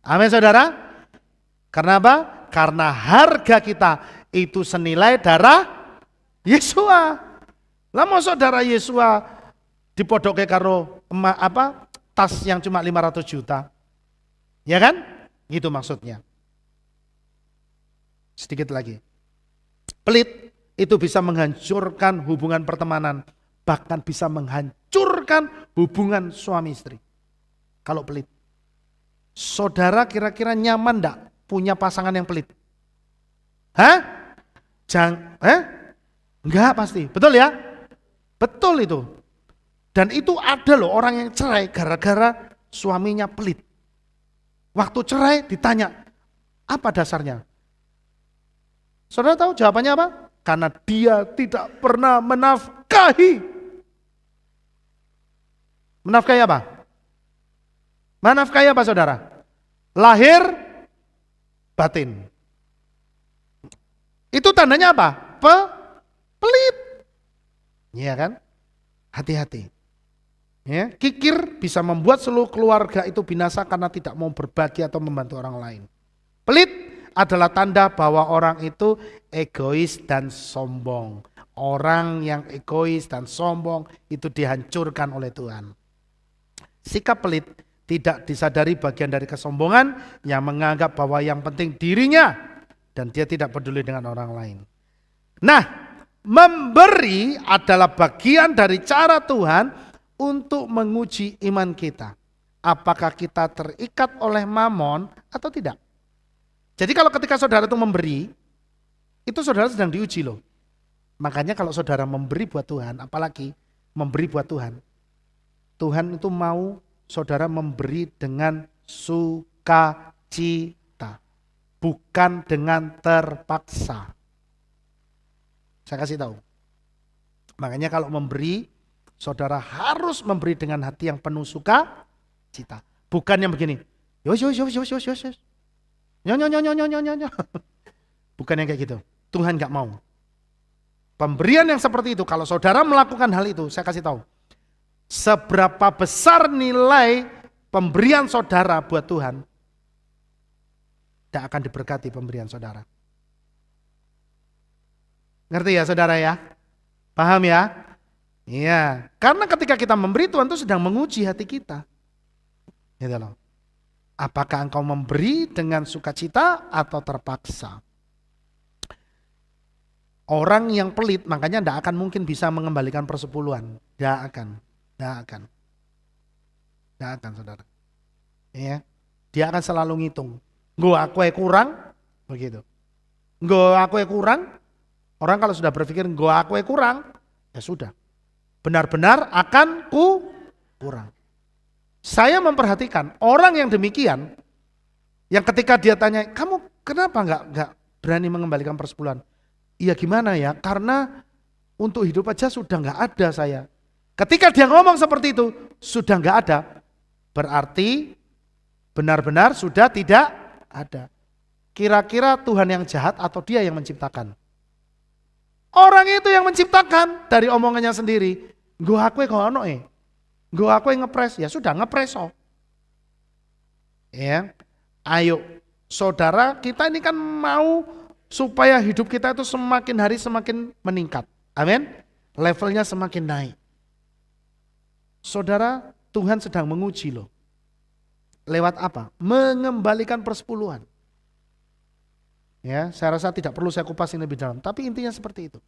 Speaker 1: Amin, Saudara. Karena apa? Karena harga kita itu senilai darah Yesua. Lah mau saudara Yesua dipodoke karo tas yang cuma 500 juta. Ya kan? Itu maksudnya. Sedikit lagi. Pelit itu bisa menghancurkan hubungan pertemanan, bahkan bisa menghancurkan hubungan suami istri. Kalau pelit. Saudara kira-kira nyaman enggak punya pasangan yang pelit? Hah? Enggak pasti. Betul ya? Betul itu. Dan itu ada loh orang yang cerai gara-gara suaminya pelit. Waktu cerai ditanya, apa dasarnya? Saudara tahu jawabannya apa? Karena dia tidak pernah menafkahi. Menafkahi apa? Menafkahi apa saudara? Lahir batin. Itu tandanya apa? Pelit. Iya kan? Hati-hati. Ya, kikir bisa membuat seluruh keluarga itu binasa karena tidak mau berbagi atau membantu orang lain. Pelit adalah tanda bahwa orang itu egois dan sombong. Orang yang egois dan sombong itu dihancurkan oleh Tuhan. Sikap pelit tidak disadari bagian dari kesombongan yang menganggap bahwa yang penting dirinya dan dia tidak peduli dengan orang lain. Nah, memberi adalah bagian dari cara Tuhan untuk menguji iman kita. Apakah kita terikat oleh mamon atau tidak? Jadi kalau ketika saudara itu memberi, itu saudara sedang diuji loh. Makanya kalau saudara memberi buat Tuhan, apalagi memberi buat Tuhan, Tuhan itu mau saudara memberi dengan sukacita, bukan dengan terpaksa. Saya kasih tahu. Makanya kalau memberi, saudara harus memberi dengan hati yang penuh sukacita. Bukan yang begini, yos. Nyo. Bukan yang kayak gitu. Tuhan gak mau. Pemberian yang seperti itu, kalau saudara melakukan hal itu, saya kasih tahu. Seberapa besar nilai pemberian saudara buat Tuhan, tidak akan diberkati pemberian saudara. Ngerti ya saudara ya? Paham ya? Iya. Karena ketika kita memberi, Tuhan itu sedang menguji hati kita. Gitu loh. Apakah engkau memberi dengan sukacita atau terpaksa? Orang yang pelit makanya tidak akan mungkin bisa mengembalikan persepuluhan. Tidak akan saudara. Ya, dia akan selalu ngitung. Nggo aku kurang, begitu. Nggo aku kurang. Orang kalau sudah berpikir nggo aku kurang, ya sudah. Benar-benar akan kurang. Saya memperhatikan orang yang demikian, yang ketika dia tanya, kamu kenapa enggak berani mengembalikan persepuluhan? Iya gimana ya, karena untuk hidup aja sudah enggak ada saya. Ketika dia ngomong seperti itu, sudah enggak ada, berarti benar-benar sudah tidak ada. Kira-kira Tuhan yang jahat atau dia yang menciptakan? Orang itu yang menciptakan dari omongannya sendiri. Gue aku kono gue aku yang ngepres, ya sudah ngepres oh. Ya, ayo saudara, kita ini kan mau supaya hidup kita itu semakin hari semakin meningkat. Amin. Levelnya semakin naik. Saudara, Tuhan sedang menguji loh. Lewat apa? Mengembalikan persepuluhan. Ya, saya rasa tidak perlu saya kupas ini lebih dalam, tapi intinya seperti itu.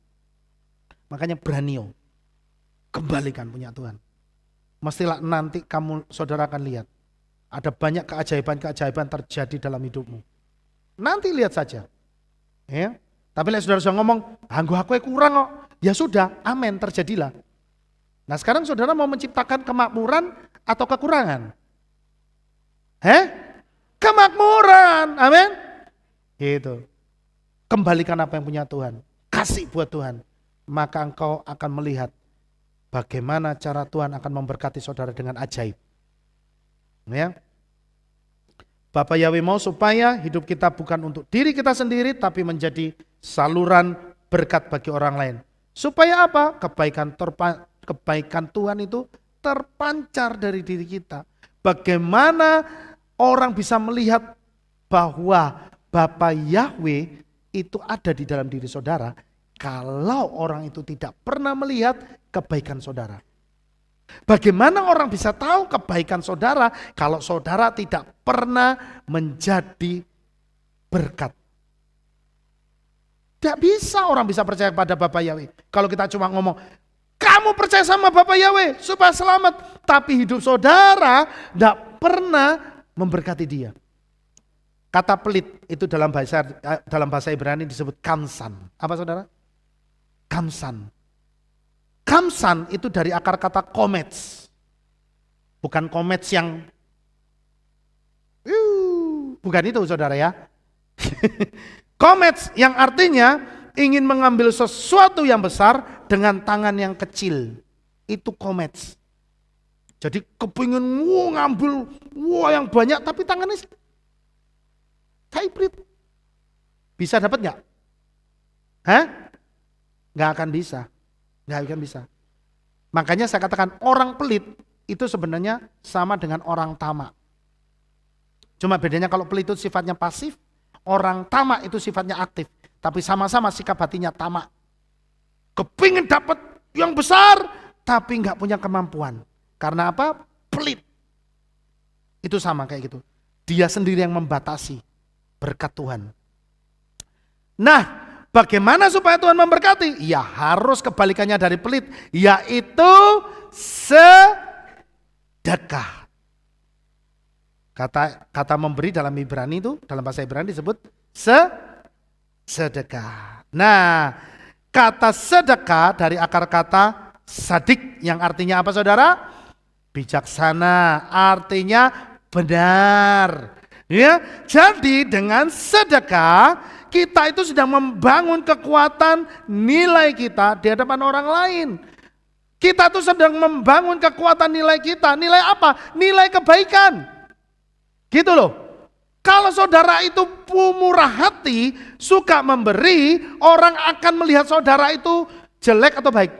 Speaker 1: Makanya berani kembalikan punya Tuhan. mestilah nanti saudara akan lihat. Ada banyak keajaiban-keajaiban terjadi dalam hidupmu. Nanti lihat saja. Ya. Tapi saudara sudah ngomong, anggo aku kurang kok. Ya sudah, amin, terjadilah. Nah sekarang saudara mau menciptakan kemakmuran atau kekurangan? Kemakmuran, amin. Gitu. Kembalikan apa yang punya Tuhan. Kasih buat Tuhan. Maka engkau akan melihat bagaimana cara Tuhan akan memberkati saudara dengan ajaib. Ya. Bapak Yahweh mau supaya hidup kita bukan untuk diri kita sendiri, tapi menjadi saluran berkat bagi orang lain. Supaya apa? Kebaikan Tuhan itu terpancar dari diri kita. Bagaimana orang bisa melihat bahwa Bapak Yahweh itu ada di dalam diri saudara, kalau orang itu tidak pernah melihat kebaikan saudara. Bagaimana orang bisa tahu kebaikan saudara kalau saudara tidak pernah menjadi berkat? Tidak bisa orang bisa percaya pada Bapak Yahweh kalau kita cuma ngomong, kamu percaya sama Bapak Yahweh supaya selamat, tapi hidup saudara tidak pernah memberkati dia. Kata pelit itu dalam bahasa Ibrani disebut kamsan. Apa saudara? Kamsan. Kamsan itu dari akar kata komets. Bukan komets yang bukan itu saudara ya. Komets yang artinya ingin mengambil sesuatu yang besar dengan tangan yang kecil. Itu komets. Jadi kepingin ngambil yang banyak tapi tangannya hybrid. Bisa dapat nggak? Nggak akan bisa. Nggak akan bisa. Makanya saya katakan orang pelit itu sebenarnya sama dengan orang tamak. Cuma bedanya kalau pelit itu sifatnya pasif, orang tamak itu sifatnya aktif. Tapi sama-sama sikap hatinya tamak. Kepingin dapat yang besar, tapi nggak punya kemampuan. Karena apa? Pelit. Itu sama kayak gitu. Dia sendiri yang membatasi berkat Tuhan. Nah, bagaimana supaya Tuhan memberkati? Ya harus kebalikannya dari pelit, yaitu sedekah. Kata memberi dalam Ibrani itu, dalam bahasa Ibrani disebut sedekah. Nah, kata sedekah dari akar kata sadik yang artinya apa saudara? Bijaksana, artinya benar. Ya, jadi dengan sedekah kita itu sedang membangun kekuatan nilai kita di hadapan orang lain. Kita tuh sedang membangun kekuatan nilai kita. Nilai apa? Nilai kebaikan. Gitu loh. Kalau saudara itu murah hati, suka memberi, orang akan melihat saudara itu jelek atau baik?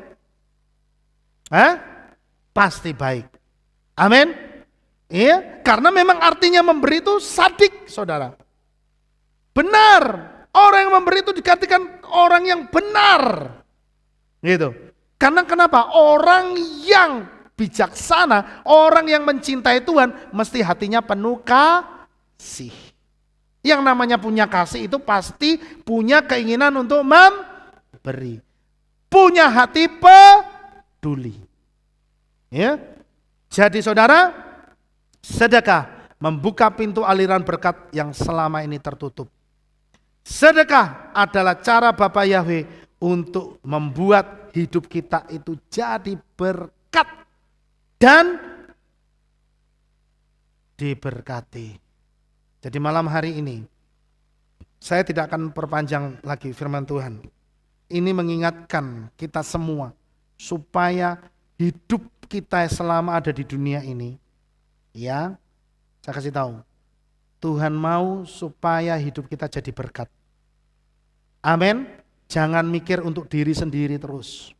Speaker 1: Pasti baik. Amin. Iya, karena memang artinya memberi itu sadik, saudara. Benar. Orang yang memberi itu dikatakan orang yang benar. Gitu. Karena kenapa? Orang yang bijaksana, orang yang mencintai Tuhan, mesti hatinya penuh kasih. Yang namanya punya kasih itu pasti punya keinginan untuk memberi. Punya hati peduli. Ya. Jadi saudara, sedekah membuka pintu aliran berkat yang selama ini tertutup. Sedekah adalah cara Bapak Yahweh untuk membuat hidup kita itu jadi berkat dan diberkati. Jadi malam hari ini saya tidak akan perpanjang lagi firman Tuhan. Ini mengingatkan kita semua supaya hidup kita selama ada di dunia ini, ya, saya kasih tahu, Tuhan mau supaya hidup kita jadi berkat. Amin. Jangan mikir untuk diri sendiri terus.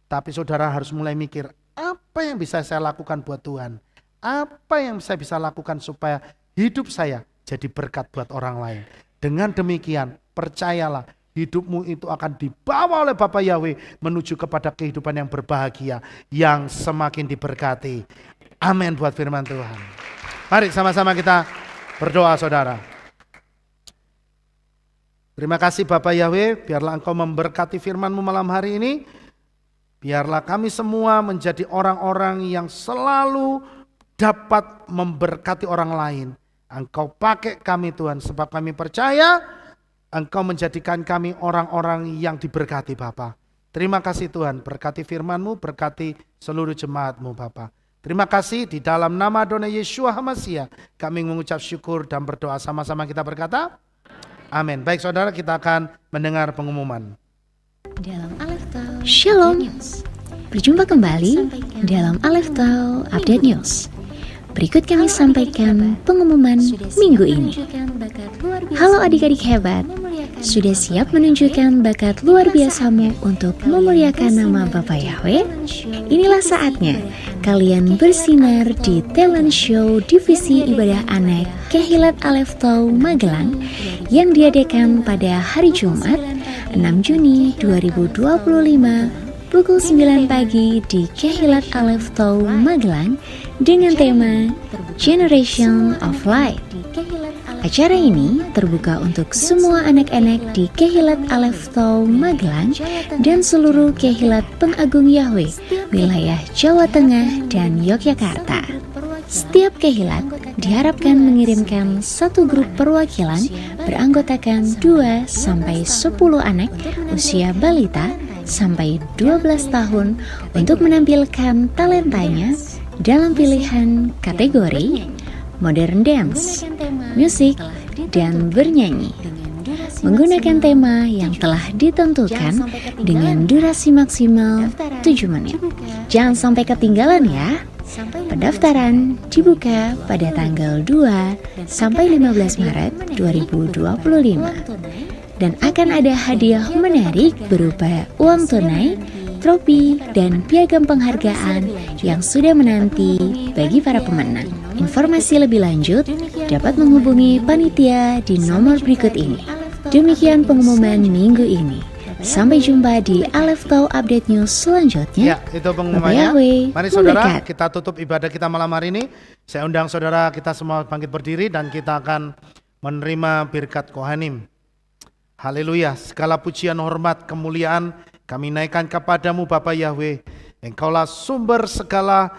Speaker 1: Tapi saudara harus mulai mikir, apa yang bisa saya lakukan buat Tuhan? Apa yang saya bisa lakukan supaya hidup saya jadi berkat buat orang lain? Dengan demikian, percayalah, hidupmu itu akan dibawa oleh Bapak Yahweh menuju kepada kehidupan yang berbahagia, yang semakin diberkati. Amin buat firman Tuhan. Mari sama-sama kita berdoa saudara. Terima kasih Bapak Yahweh, biarlah Engkau memberkati firman-Mu malam hari ini. Biarlah kami semua menjadi orang-orang yang selalu dapat memberkati orang lain. Engkau pakai kami Tuhan, sebab kami percaya Engkau menjadikan kami orang-orang yang diberkati Bapa. Terima kasih Tuhan, berkati firman-Mu, berkati seluruh jemaat-Mu Bapa. Terima kasih, di dalam nama Adonai Yeshua HaMashiach kami mengucap syukur dan berdoa. Sama-sama kita berkata, amin. Baik saudara, kita akan mendengar pengumuman.
Speaker 2: Shalom, berjumpa kembali dalam Aleph Tau Update News. Berikut kami sampaikan pengumuman minggu ini. Halo adik-adik hebat, sudah siap menunjukkan bakat luar biasamu untuk memuliakan nama Bapa Yahweh? Inilah saatnya kalian bersinar di talent show divisi ibadah anak Kehilat Aleph Tau Magelang yang diadakan pada hari Jumat 6 Juni 2025 pukul 9 pagi di Kehilat Aleph Tau Magelang dengan tema Generation of Light. Acara ini terbuka untuk semua anak-anak di Kehilat Aleph Tau Magelang dan seluruh Kehilat Pengagung Yahweh wilayah Jawa Tengah dan Yogyakarta. Setiap kehilat diharapkan mengirimkan satu grup perwakilan beranggotakan 2-10 anak usia balita sampai 12 tahun untuk menampilkan talentanya dalam pilihan kategori modern dance, musik, dan bernyanyi. Menggunakan tema yang telah ditentukan dengan durasi maksimal 7 menit. Jangan sampai ketinggalan ya. Pendaftaran dibuka pada tanggal 2 sampai 15 Maret 2025 dan akan ada hadiah menarik berupa uang tunai, trofi, dan piagam penghargaan yang sudah menanti bagi para pemenang. Informasi lebih lanjut dapat menghubungi panitia di nomor berikut ini. Demikian pengumuman minggu ini. Sampai jumpa di Aleph Tau Update News selanjutnya.
Speaker 1: Ya, itu pengumumannya. Mari saudara, kita tutup ibadah kita malam hari ini. Saya undang saudara kita semua bangkit berdiri dan kita akan menerima birkat Kohanim. Haleluya, segala pujian, hormat, kemuliaan kami naikkan kepadamu Bapa Yahweh. Engkaulah sumber segala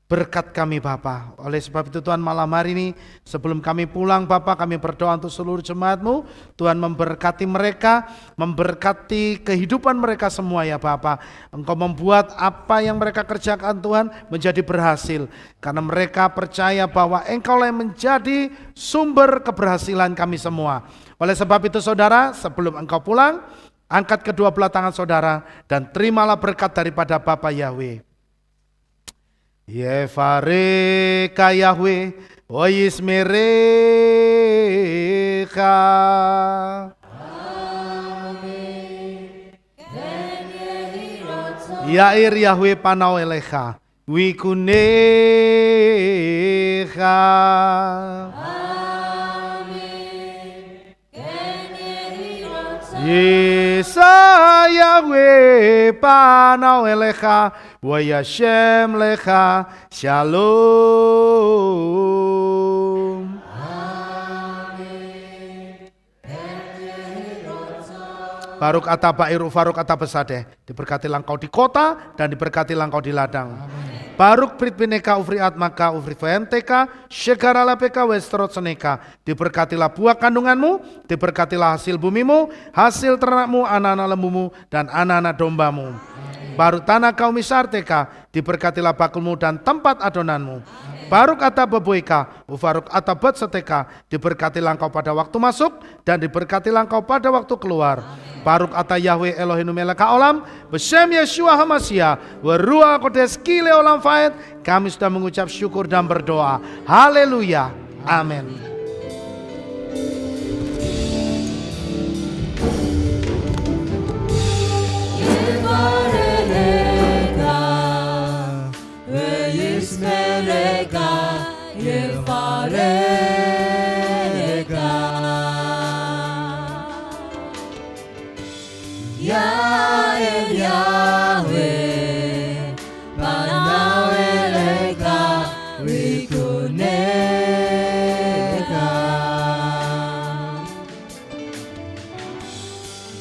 Speaker 1: berkat kami Bapa. Oleh sebab itu Tuhan, malam hari ini sebelum kami pulang Bapa, kami berdoa untuk seluruh jemaat-Mu. Tuhan memberkati mereka, memberkati kehidupan mereka semua ya Bapa. Engkau membuat apa yang mereka kerjakan Tuhan menjadi berhasil, karena mereka percaya bahwa Engkaulah yang menjadi sumber keberhasilan kami semua. Oleh sebab itu saudara, sebelum engkau pulang, angkat kedua belah tangan saudara dan terimalah berkat daripada Bapa Yahweh. Yefareka Yahweh, Oyismereka. Yair Yahweh panau elecha, Wikunecha. Yesa Yahweh panau elecha, Wayashem lecha, Shalom. Baruk ata bairu faruk ata besade, diberkatilah engkau di kota dan diberkatilah engkau di ladang. Baruk prit bineka ufriat maka ufri venteka, shekarala peka westrot seneka, diberkatilah buah kandunganmu, diberkatilah hasil bumimu, hasil ternakmu, anak-anak lembumu dan anak-anak dombamu. Baruk tanah kaum misarteka, diberkatilah bakulmu dan tempat adonanmu. Baruk ata beboika, ufaruk ata bet seteka, diberkatilah engkau pada waktu masuk dan diberkatilah engkau pada waktu keluar. Baruk ata Yahweh Elohim meleka olam, Beshem Yeshua HaMashiach, Warua Kodes Kile Olam Faed. Kami sudah mengucap syukur dan berdoa. Haleluya. Amin.
Speaker 3: Yael Yahweh, Panau Eleka, Wikuneka.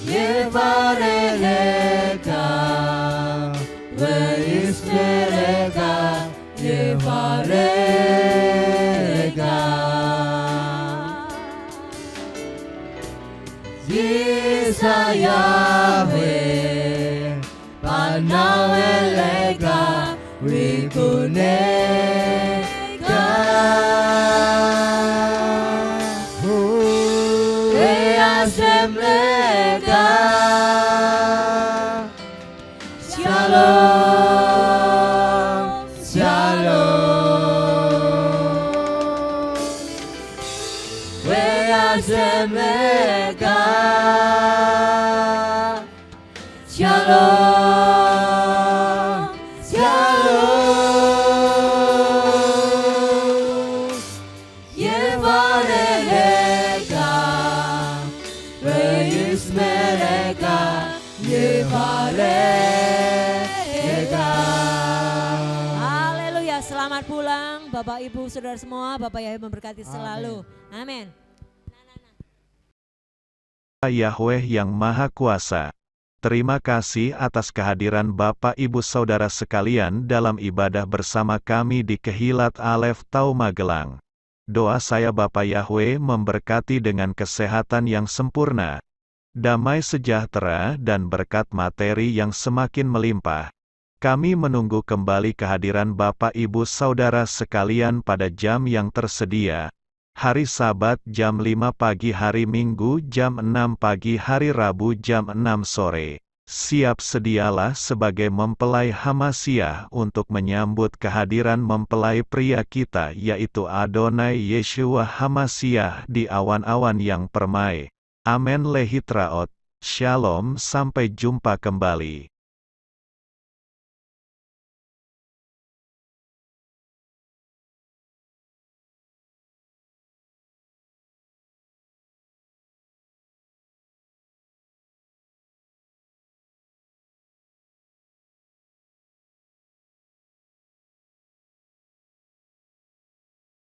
Speaker 3: Yevareleka, Esa Yahweh Panawelega Wikunega Weasemlega Shalom Shalom Weasemlega Shalom, shalom. Yevarelega, Reis mereka, Yevarelega.
Speaker 4: Haleluya, selamat pulang Bapak Ibu Saudara semua, Bapak Yahweh memberkati selalu. Amin.
Speaker 5: Yahweh yang Maha Kuasa. Terima kasih atas kehadiran Bapak Ibu Saudara sekalian dalam ibadah bersama kami di Kehilat Alef Tau Magelang. Doa saya Bapak Yahweh memberkati dengan kesehatan yang sempurna, damai sejahtera dan berkat materi yang semakin melimpah. Kami menunggu kembali kehadiran Bapak Ibu Saudara sekalian pada jam yang tersedia. Hari Sabat jam 5 pagi, hari Minggu jam 6 pagi, hari Rabu jam 6 sore. Siap sedialah sebagai mempelai Hamasiah untuk menyambut kehadiran mempelai pria kita yaitu Adonai Yeshua Hamasiah di awan-awan yang permai. Amen lehitraot. Shalom, sampai jumpa kembali.